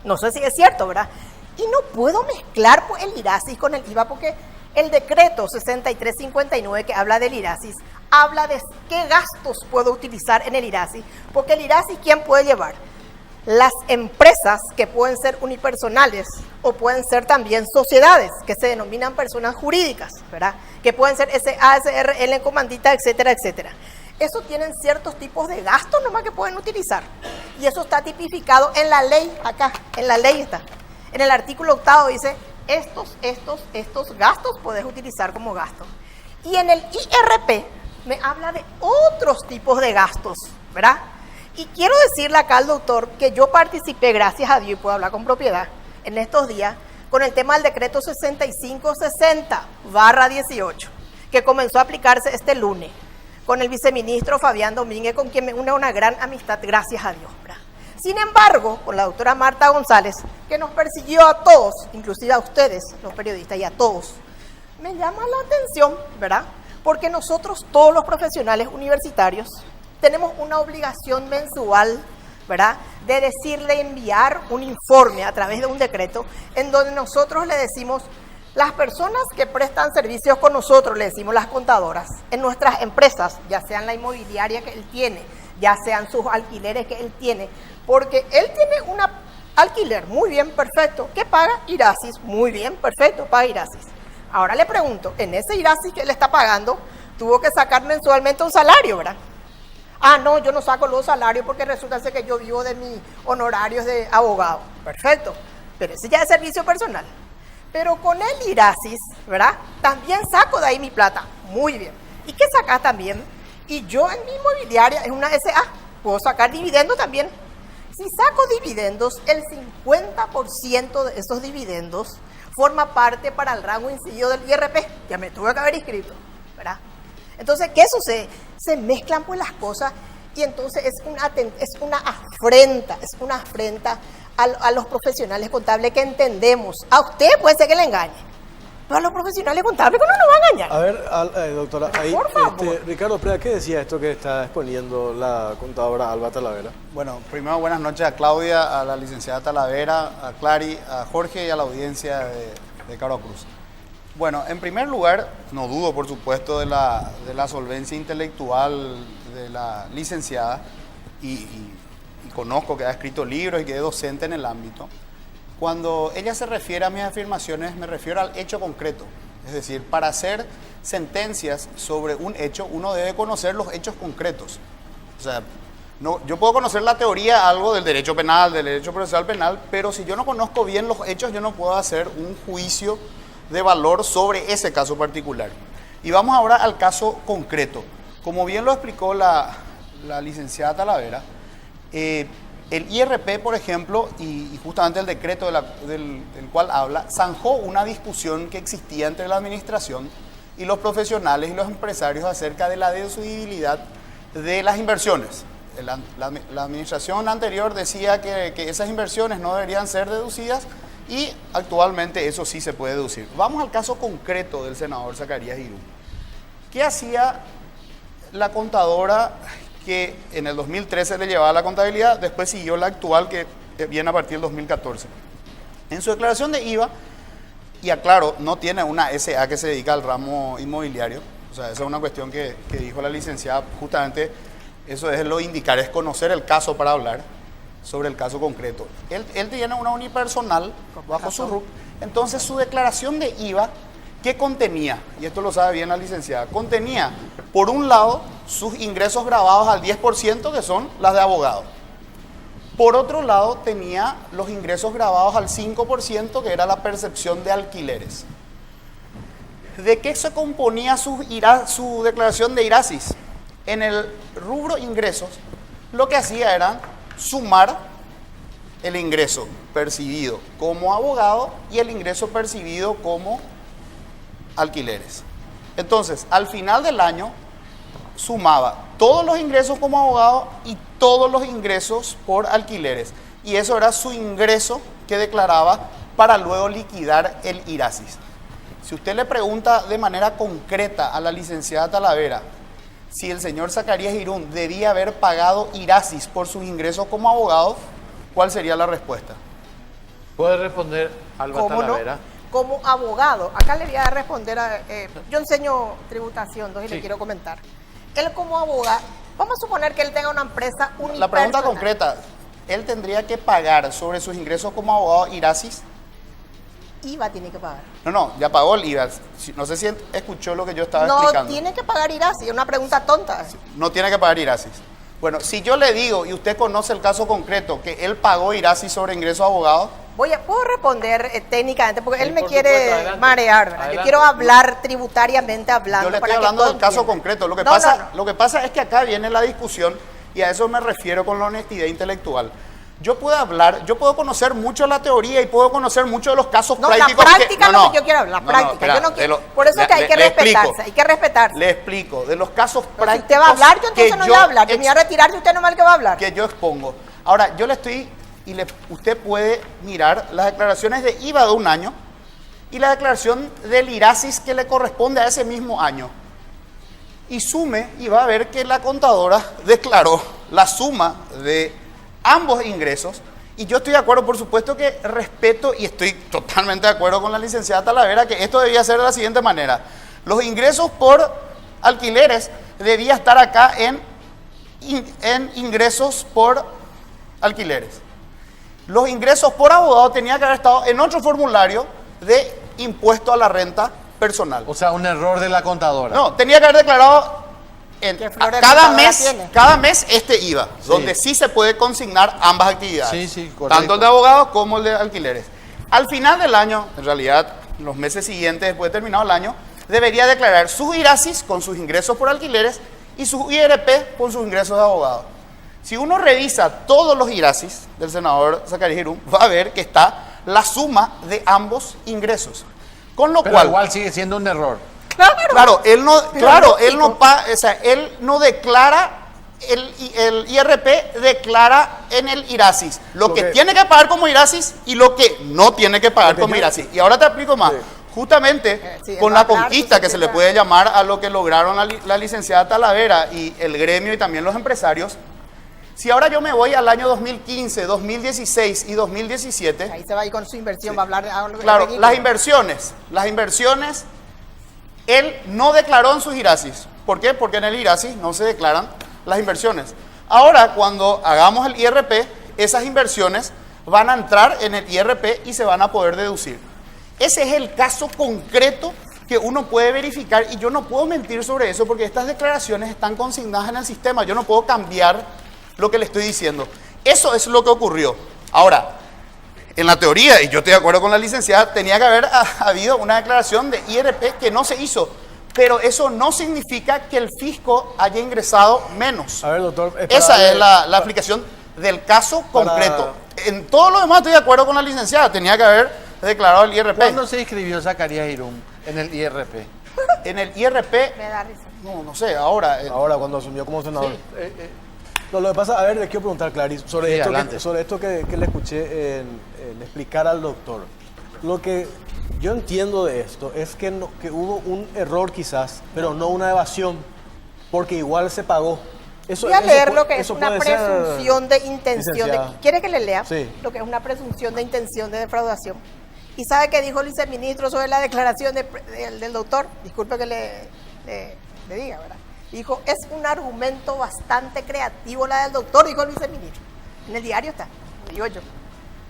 no sé si es cierto, ¿verdad? Y no puedo mezclar pues, el IRASIS con el IVA, porque el decreto 6359 que habla del IRASIS, habla de qué gastos puedo utilizar en el IRASIS, porque el IRASIS, ¿quién puede llevar? Las empresas que pueden ser unipersonales o pueden ser también sociedades que se denominan personas jurídicas, ¿verdad?, que pueden ser SA, SRL, comandita, etcétera, etcétera. Eso tienen ciertos tipos de gastos nomás que pueden utilizar. Y eso está tipificado en la ley, acá, en la ley está. En el artículo 8 dice, estos gastos podés utilizar como gastos. Y en el IRP me habla de otros tipos de gastos, ¿verdad? Y quiero decirle acá al doctor que yo participé, gracias a Dios, y puedo hablar con propiedad, en estos días, con el tema del decreto 6560/18, que comenzó a aplicarse este lunes, con el viceministro Fabián Domínguez, con quien me une una gran amistad, gracias a Dios, ¿verdad? Sin embargo, con la doctora Marta González, que nos persiguió a todos, inclusive a ustedes, los periodistas, y a todos, me llama la atención, ¿verdad? Porque nosotros, todos los profesionales universitarios, tenemos una obligación mensual, ¿verdad?, de decirle, enviar un informe a través de un decreto, en donde nosotros le decimos, las personas que prestan servicios con nosotros, le decimos las contadoras, en nuestras empresas, ya sean la inmobiliaria que él tiene, ya sean sus alquileres que él tiene, porque él tiene Alquiler, muy bien, perfecto. ¿Qué paga? Irasis, muy bien, perfecto, paga Irasis. Ahora le pregunto, en ese Irasis que él está pagando, tuvo que sacar mensualmente un salario, ¿verdad? Ah, no, yo no saco los salarios porque resulta ser que yo vivo de mis honorarios de abogado. Perfecto, pero ese ya es servicio personal. Pero con el Irasis, ¿verdad? También saco de ahí mi plata. Muy bien. ¿Y qué sacas también? Y yo en mi inmobiliaria, en una SA, puedo sacar dividendos también. Si saco dividendos, el 50% de esos dividendos forma parte para el rango incidido del IRP. Ya me tuve que haber inscrito, ¿verdad? Entonces, ¿qué sucede? Se mezclan pues las cosas y entonces es una afrenta a los profesionales contables que entendemos. A usted puede ser que le engañe, pero a los profesionales contables que no nos va a engañar. A ver, doctora, ahí, por favor. Ricardo Preda, ¿qué decía esto que está exponiendo la contadora Alba Talavera? Bueno, primero buenas noches a Claudia, a la licenciada Talavera, a Clary, a Jorge y a la audiencia de Caro Cruz. Bueno, en primer lugar, no dudo por supuesto de la solvencia intelectual de la licenciada y conozco que ha escrito libros y que es docente en el ámbito. Cuando ella se refiere a mis afirmaciones, me refiero al hecho concreto. Es decir, para hacer sentencias sobre un hecho, uno debe conocer los hechos concretos. O sea, no, yo puedo conocer la teoría, algo del derecho penal, del derecho procesal penal, pero si yo no conozco bien los hechos, yo no puedo hacer un juicio de valor sobre ese caso particular. Y vamos ahora al caso concreto. Como bien lo explicó la licenciada Talavera, el IRP, por ejemplo, y justamente el decreto del cual habla, zanjó una discusión que existía entre la administración y los profesionales y los empresarios acerca de la deducibilidad de las inversiones. La administración anterior decía que esas inversiones no deberían ser deducidas y actualmente eso sí se puede deducir. Vamos al caso concreto del senador Zacarías Irún. ¿Qué hacía la contadora que en el 2013 le llevaba la contabilidad? Después siguió la actual que viene a partir del 2014. En su declaración de IVA, y aclaro, no tiene una SA que se dedica al ramo inmobiliario, o sea, esa es una cuestión que dijo la licenciada, justamente eso es lo indicar, es conocer el caso para hablar sobre el caso concreto. Él tiene una unipersonal bajo su RUC, entonces su declaración de IVA, ¿qué contenía? Y esto lo sabe bien la licenciada. Contenía, por un lado, sus ingresos grabados al 10%, que son las de abogado. Por otro lado, tenía los ingresos grabados al 5%, que era la percepción de alquileres. ¿De qué se componía su declaración de Irasis? En el rubro ingresos, lo que hacía era sumar el ingreso percibido como abogado y el ingreso percibido como alquileres. Entonces, al final del año, sumaba todos los ingresos como abogado y todos los ingresos por alquileres. Y eso era su ingreso que declaraba para luego liquidar el Irasis. Si usted le pregunta de manera concreta a la licenciada Talavera si el señor Zacarías Irún debía haber pagado Irasis por sus ingresos como abogado, ¿cuál sería la respuesta? ¿Puede responder Alba Talavera? No? Como abogado, acá le voy a responder, yo enseño tributación, entonces le quiero comentar. Él como abogado, vamos a suponer que él tenga una empresa unipersonal. La pregunta concreta, ¿él tendría que pagar sobre sus ingresos como abogado Irasis? IVA tiene que pagar. No, ya pagó el IVA. No sé si escuchó lo que yo estaba explicando. No tiene que pagar Irasis, es una pregunta tonta. No tiene que pagar Irasis. Bueno, si yo le digo, y usted conoce el caso concreto, que él pagó Irasis sobre ingresos de abogado. ¿Puedo responder técnicamente? Porque él me quiere marear, ¿verdad? Yo quiero hablar tributariamente hablando. Yo le estoy hablando del caso concreto. Lo que pasa es que acá viene la discusión y a eso me refiero con la honestidad intelectual. Yo puedo conocer mucho la teoría y puedo conocer mucho de los casos prácticos. La práctica es lo que yo quiero hablar, la práctica. Por eso es que hay que respetarse, Le explico, de los casos prácticos. Si usted va a hablar, yo entonces no voy a hablar. Yo me voy a retirar y usted no es el que va a hablar. Que yo expongo. Ahora, yo le estoy, usted puede mirar las declaraciones de IVA de un año y la declaración del Irasis que le corresponde a ese mismo año. Y sume y va a ver que la contadora declaró la suma de ambos ingresos, y yo estoy de acuerdo, por supuesto que respeto y estoy totalmente de acuerdo con la licenciada Talavera que esto debía ser de la siguiente manera: los ingresos por alquileres debía estar acá en ingresos por alquileres, los ingresos por abogado tenían que haber estado en otro formulario de impuesto a la renta personal. O sea, un error de la contadora. No, tenía que haber declarado cada mes este IVA, Sí. donde sí se puede consignar ambas actividades. Sí, sí, correcto. Tanto el de abogado como el de alquileres. Al final del año, en realidad, los meses siguientes, después de terminado el año, debería declarar sus IRASIS con sus ingresos por alquileres y sus IRP con sus ingresos de abogado. Si uno revisa todos los IRASIS del senador Zacarías Girún, va a ver que está la suma de ambos ingresos. Con lo Pero cual, igual sigue siendo un error. Claro, él no declara el IRP, declara en el IRASIS lo que tiene que pagar como IRASIS y lo que no tiene que pagar como IRASIS. Y ahora te explico más. Justamente con la conquista que se le puede llamar a lo que lograron la licenciada Talavera y el gremio y también los empresarios. Si ahora yo me voy al año 2015, 2016 y 2017... Ahí se va a ir con su inversión, va a hablar de algo. Claro, las inversiones, él no declaró en sus IRASIS. ¿Por qué? Porque en el IRASIS no se declaran las inversiones. Ahora, cuando hagamos el IRP, esas inversiones van a entrar en el IRP y se van a poder deducir. Ese es el caso concreto que uno puede verificar y yo no puedo mentir sobre eso porque estas declaraciones están consignadas en el sistema. Yo no puedo cambiar lo que le estoy diciendo. Eso es lo que ocurrió. Ahora, en la teoría, y yo estoy de acuerdo con la licenciada, tenía que haber habido una declaración de IRP que no se hizo. Pero eso no significa que el fisco haya ingresado menos. A ver, doctor. Esa es la aplicación del caso concreto. En todo lo demás estoy de acuerdo con la licenciada. Tenía que haber declarado el IRP. ¿Cuándo se inscribió Zacarías Girún en el IRP? En el IRP, Me da risa. no sé, ahora. Ahora, cuando asumió como senador. No, lo que pasa, a ver, le quiero preguntar, Clarice, sobre esto que le escuché en explicar al doctor. Lo que yo entiendo de esto es que hubo un error quizás, pero no una evasión, porque igual se pagó. Voy a leer lo que es una presunción de intención. ¿Quiere que le lea? Sí. Lo que es una presunción de intención de defraudación. ¿Y sabe qué dijo el viceministro sobre la declaración del doctor? Disculpe que le diga, ¿verdad? Dijo, es un argumento bastante creativo la del doctor, dijo el viceministro. En el diario está, lo digo yo,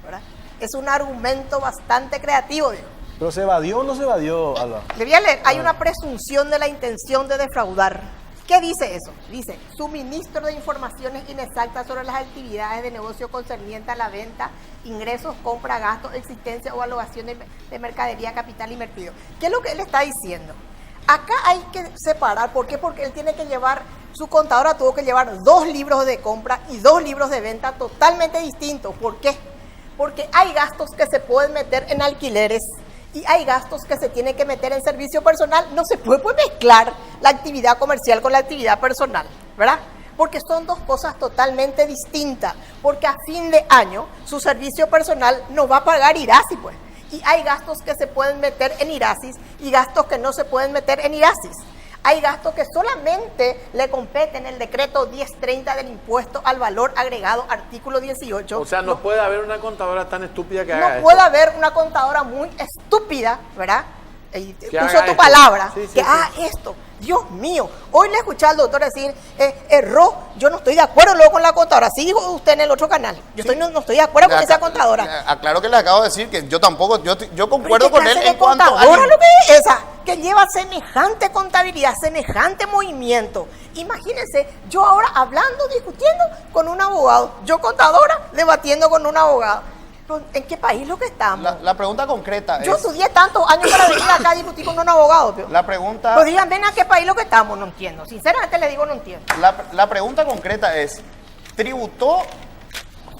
¿verdad? Es un argumento bastante creativo, dijo. ¿Pero se evadió o no se evadió, Alba? Le voy a leer, hay una presunción de la intención de defraudar. ¿Qué dice eso? Dice, suministro de informaciones inexactas sobre las actividades de negocio concerniente a la venta, ingresos, compra, gastos, existencia o evaluación de mercadería, capital invertido. ¿Qué es lo que él está diciendo? Acá hay que separar, ¿por qué? Porque él tiene que llevar, su contadora tuvo que llevar 2 libros de compra y 2 libros de venta totalmente distintos. ¿Por qué? Porque hay gastos que se pueden meter en alquileres y hay gastos que se tienen que meter en servicio personal. No se puede mezclar la actividad comercial con la actividad personal, ¿verdad? Porque son 2 cosas totalmente distintas. Porque a fin de año su servicio personal no va a pagar IRASIS, pues. Y hay gastos que se pueden meter en IRASIS y gastos que no se pueden meter en IRASIS. Hay gastos que solamente le competen el decreto 1030 del impuesto al valor agregado, artículo 18. O sea, no puede haber una contadora tan estúpida que haga esto. No puede haber una contadora muy estúpida, ¿verdad? Uso tu palabra, esto. Dios mío, hoy le escuché al doctor decir, erró, yo no estoy de acuerdo luego con la contadora. Sí dijo usted en el otro canal, no estoy de acuerdo con esa contadora. Aclaro que le acabo de decir que yo tampoco, yo concuerdo con él en cuanto a... Ahora lo que es esa, que lleva semejante contabilidad, semejante movimiento. Imagínense, yo ahora hablando, discutiendo con un abogado, yo contadora, debatiendo con un abogado. ¿En qué país lo que estamos? La pregunta concreta Yo estudié tantos años para venir acá a discutir con un abogado. Pero la pregunta... Pues díganme a qué país lo que estamos, no entiendo. Sinceramente le digo, no entiendo. La pregunta concreta es, ¿tributó?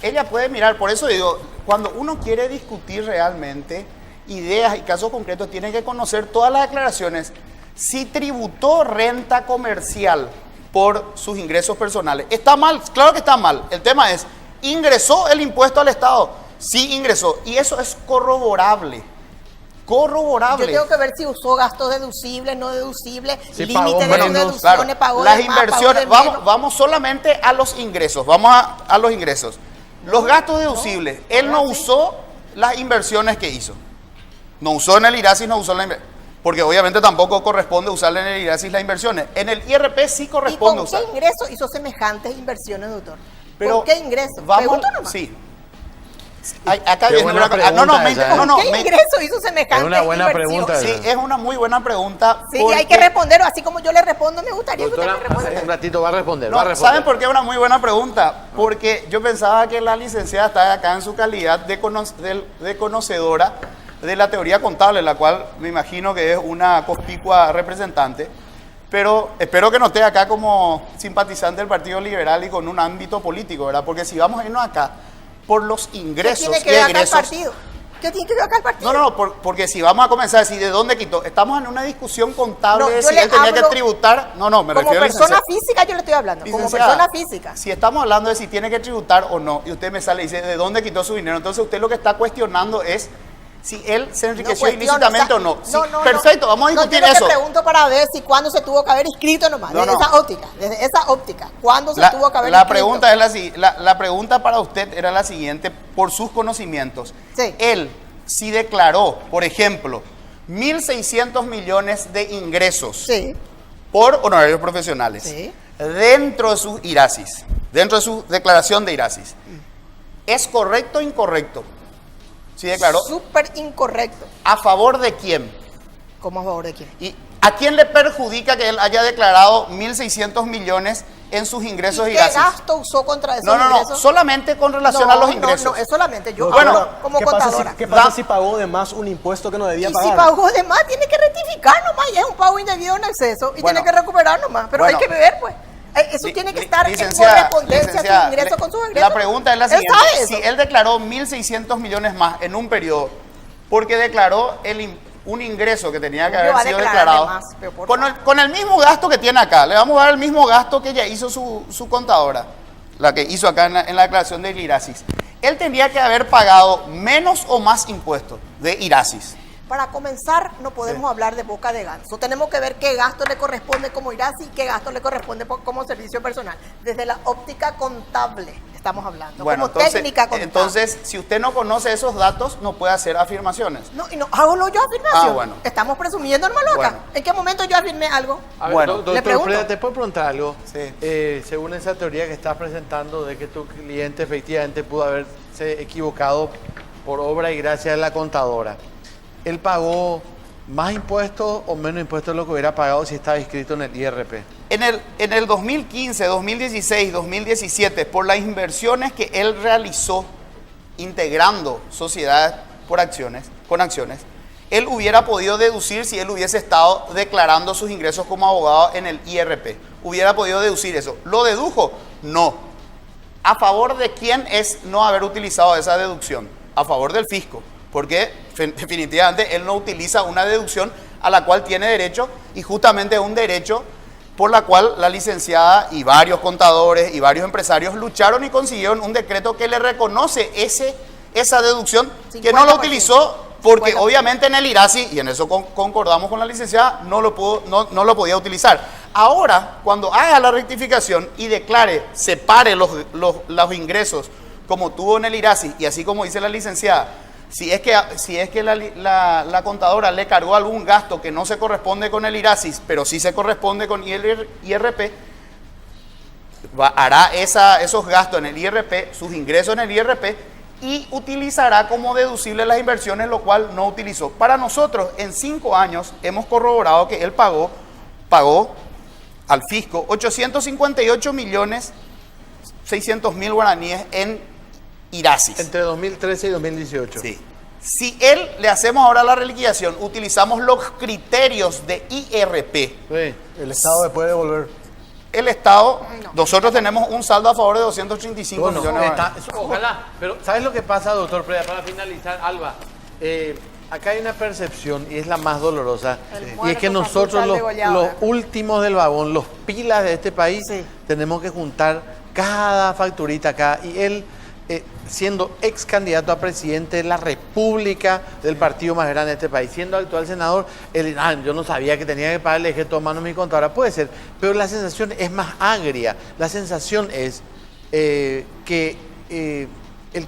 Ella puede mirar, por eso digo, cuando uno quiere discutir realmente ideas y casos concretos, tiene que conocer todas las declaraciones. Si tributó renta comercial por sus ingresos personales, ¿está mal? Claro que está mal. El tema es, ¿ingresó el impuesto al Estado? Sí ingresó, y eso es corroborable. Corroborable. Yo tengo que ver si usó gastos deducibles, no deducibles, sí, límite de las deducciones, pagó las de más, inversiones, pagó de menos. vamos solamente a los ingresos, vamos a los ingresos. Los gastos deducibles, él no usó las inversiones que hizo. No usó en el IRASIS, no usó en la inversión. Porque obviamente tampoco corresponde usarle en el IRASIS las inversiones. En el IRP sí corresponde usar. ¿Y con qué ingreso hizo semejantes inversiones, doctor? Pero ¿Con qué ingreso? Vamos, Pregunto nomás. sí. Acá Qué viene buena una pregunta ¿Qué ingreso hizo semejante Es una buena inversión? pregunta. Sí, es una muy buena pregunta. Sí, porque- hay que responder, así como yo le respondo, me gustaría que Doctora, usted me responda. un ratito va a responder. No, va a responder. ¿saben por qué es una muy buena pregunta? Porque yo pensaba que la licenciada estaba acá en su calidad de conocedora de la teoría contable, la cual me imagino que es una conspicua representante, pero espero que no esté acá como simpatizante del Partido Liberal y con un ámbito político, ¿verdad? Porque si vamos a irnos acá por los ingresos ¿Qué tiene que y ver acá el egresos... partido? ¿Qué tiene que ver acá el partido? No, porque si vamos a comenzar a decir de dónde quitó, estamos en una discusión contable No, de yo si le él tenía que hablo tributar. No, me Como refiero a persona física yo le estoy hablando, como Licenciada, persona física. Si estamos hablando de si tiene que tributar o no, y usted me sale y dice de dónde quitó su dinero, entonces usted lo que está cuestionando es si él se enriqueció ilícitamente o no. Sí, perfecto, vamos a discutir yo lo eso. que pregunto para ver si cuándo se tuvo que haber inscrito nomás, desde esa óptica, ¿cuándo se tuvo que haber La inscrito? pregunta es la pregunta para usted era la siguiente, por sus conocimientos. Sí. Él, si declaró, por ejemplo, 1.600 millones de ingresos por honorarios profesionales dentro de sus IRASIS, dentro de su declaración de IRASIS, ¿es correcto o incorrecto? Si declaró. Súper incorrecto. ¿A favor de quién? ¿Cómo a favor de quién? ¿Y a quién le perjudica que él haya declarado 1.600 millones en sus ingresos ¿Y IRASIS? qué gasto usó contra esos No, ingresos? solamente con relación a los ingresos. No, es solamente yo Bueno, hablo como ¿qué pasa contadora. ¿qué pasa si pagó de más un impuesto que no debía Y pagar? si pagó de más, tiene que rectificar nomás, y es un pago indebido en exceso, y tiene que recuperar nomás, pero hay que ver, pues. Eso tiene que estar en correspondencia su ingreso con sus egresos. La pregunta es la siguiente. Si él declaró 1.600 millones más en un periodo, porque declaró un ingreso que tenía que haber sido declarado, con el mismo gasto que tiene acá, le vamos a dar el mismo gasto que ya hizo su contadora, la que hizo acá en la declaración del IRASIS. Él tendría que haber pagado menos o más impuestos de IRASIS. Para comenzar, no podemos hablar de boca de ganso. Tenemos que ver qué gasto le corresponde como IRASI y qué gasto le corresponde como servicio personal. Desde la óptica contable estamos hablando, Bueno, como técnica contable. entonces, si usted no conoce esos datos, no puede hacer afirmaciones. No, y no hago yo afirmación. Bueno. Estamos presumiendo, hermano, acá. Bueno. ¿En qué momento yo afirmé algo? A ver, Bueno, doctor le pregunto. Preda, ¿te puedo preguntar algo? Sí. Según esa teoría que estás presentando de que tu cliente efectivamente pudo haberse equivocado por obra y gracia de la contadora, ¿él pagó más impuestos o menos impuestos de lo que hubiera pagado si estaba inscrito en el IRP? En el 2015, 2016, 2017, por las inversiones que él realizó integrando sociedades con acciones, él hubiera podido deducir si él hubiese estado declarando sus ingresos como abogado en el IRP. Hubiera podido deducir eso. ¿Lo dedujo? No. ¿A favor de quién es no haber utilizado esa deducción? A favor del fisco, porque definitivamente él no utiliza una deducción a la cual tiene derecho, y justamente un derecho por la cual la licenciada y varios contadores y varios empresarios lucharon y consiguieron un decreto que le reconoce esa deducción, que no lo utilizó porque obviamente en el IRASI, y en eso concordamos con la licenciada, no lo podía utilizar. Ahora, cuando haga la rectificación y declare, separe los ingresos como tuvo en el IRASI, y así como dice la licenciada, si es que la contadora le cargó algún gasto que no se corresponde con el IRASIS, pero sí se corresponde con el IRP, hará esos gastos en el IRP, sus ingresos en el IRP, y utilizará como deducible las inversiones, lo cual no utilizó. Para nosotros, en 5 años, hemos corroborado que él pagó al fisco 858.600.000 guaraníes en IRASIS. Entre 2013 y 2018. Sí. Si él le hacemos ahora la reliquidación, utilizamos los criterios de IRP. Sí. El Estado le puede devolver. El Estado, nosotros tenemos un saldo a favor de 235 millones. Ojalá, pero ¿sabes lo que pasa, doctor Preda? Para finalizar, Alba, acá hay una percepción, y es la más dolorosa, y es que nosotros los últimos del vagón, los pilas de este país, tenemos que juntar cada facturita acá, y él, siendo ex candidato a presidente de la República del partido más grande de este país, siendo actual senador, él, yo no sabía que tenía que pagarle, dejé tomando mi contadora. Puede ser, pero la sensación es más agria. La sensación es que él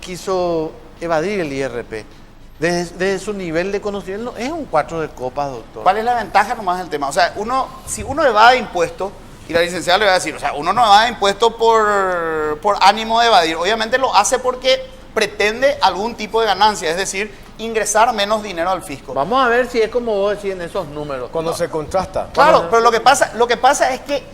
quiso evadir el IRP. Desde su nivel de conocimiento, no es un 4 de copas, doctor. ¿Cuál es la ventaja nomás del tema? O sea, si uno evade impuestos, y la licenciada le va a decir, o sea, uno no evade impuestos por ánimo de evadir. Obviamente lo hace porque pretende algún tipo de ganancia, es decir, ingresar menos dinero al fisco. Vamos a ver si es como vos decís en esos números. Cuando se contrasta. Claro, pero lo que pasa es que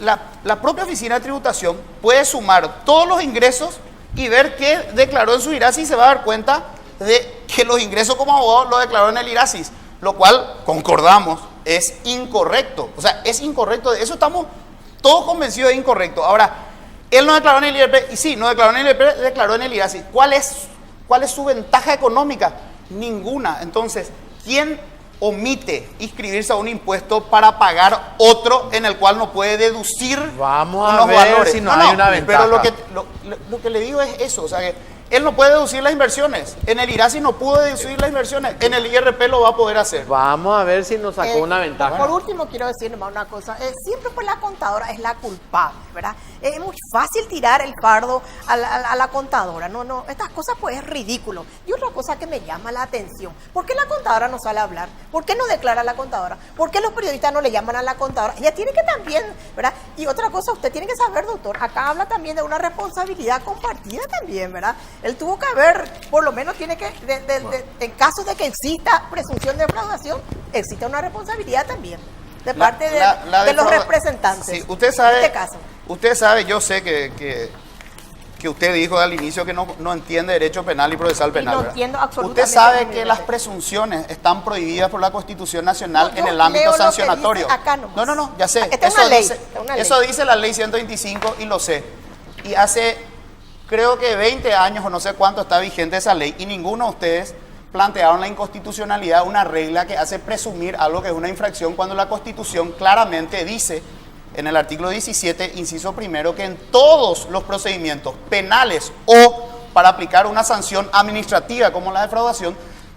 la propia oficina de tributación puede sumar todos los ingresos y ver qué declaró en su IRASIS y se va a dar cuenta de que los ingresos como abogado lo declaró en el IRASIS, lo cual concordamos es incorrecto. O sea, es incorrecto. De eso estamos todos convencidos de incorrecto. Ahora, él no declaró en el IRP, y sí, no declaró en el IRP, declaró en el IRASIS. ¿Cuál es su ventaja económica? Ninguna. Entonces, ¿quién omite inscribirse a un impuesto para pagar otro en el cual no puede deducir Vamos a unos ver valores? si no hay una ventaja. Pero lo que le digo es eso, o sea que él no puede deducir las inversiones. En el IRASIS no pudo deducir las inversiones. En el IRP lo va a poder hacer. Vamos a ver si nos sacó una ventaja. Por último, quiero decir nomás una cosa. Siempre pues la contadora es la culpable, ¿verdad? Es muy fácil tirar el fardo a la contadora. No, estas cosas pues es ridículo. Y otra cosa que me llama la atención. ¿Por qué la contadora no sale a hablar? ¿Por qué no declara a la contadora? ¿Por qué los periodistas no le llaman a la contadora? Ella tiene que también, ¿verdad? Y otra cosa, usted tiene que saber, doctor, acá habla también de una responsabilidad compartida también, ¿verdad? Él tuvo que haber, por lo menos tiene que, en caso de que exista presunción de defraudación, existe una responsabilidad también de parte de los representantes. Sí, usted sabe, en este caso. Usted sabe, yo sé que usted dijo al inicio que no entiende derecho penal y procesal penal. No ¿verdad? entiendo absolutamente. Usted sabe que las presunciones están prohibidas por la Constitución Nacional en el ámbito sancionatorio. Acá no, ya sé. Esta es una ley. Eso dice la ley 125 y lo sé. Y hace creo que 20 años o no sé cuánto está vigente esa ley y ninguno de ustedes plantearon la inconstitucionalidad de una regla que hace presumir algo que es una infracción cuando la Constitución claramente dice en el artículo 17, inciso primero, que en todos los procedimientos penales o para aplicar una sanción administrativa como la defraudación,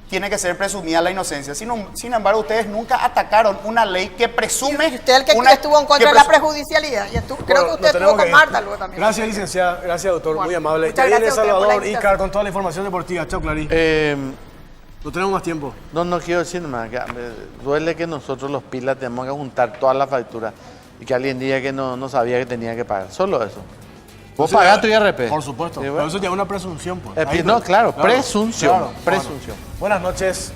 tiene que ser presumida la inocencia. Sin embargo, ustedes nunca atacaron una ley que presume... ¿Y usted el que estuvo en contra de la prejudicialidad? Creo que usted estuvo con Marta luego también. Gracias, licenciada. Gracias, doctor. Bueno, muy amable. muchas Ya viene gracias a usted por la Salvador invitación. Icar con toda la información deportiva. Chao, Clarín. No tenemos más tiempo. No quiero decir más. Me duele que nosotros los pilas tenemos que juntar todas las facturas y que alguien diga que no sabía que tenía que pagar. Solo eso. ¿Vos pagás tu IRP? Por supuesto. Sí, Pero bueno. eso ya es una presunción. Pues. No, claro, presunción. Presunción. Buenas noches.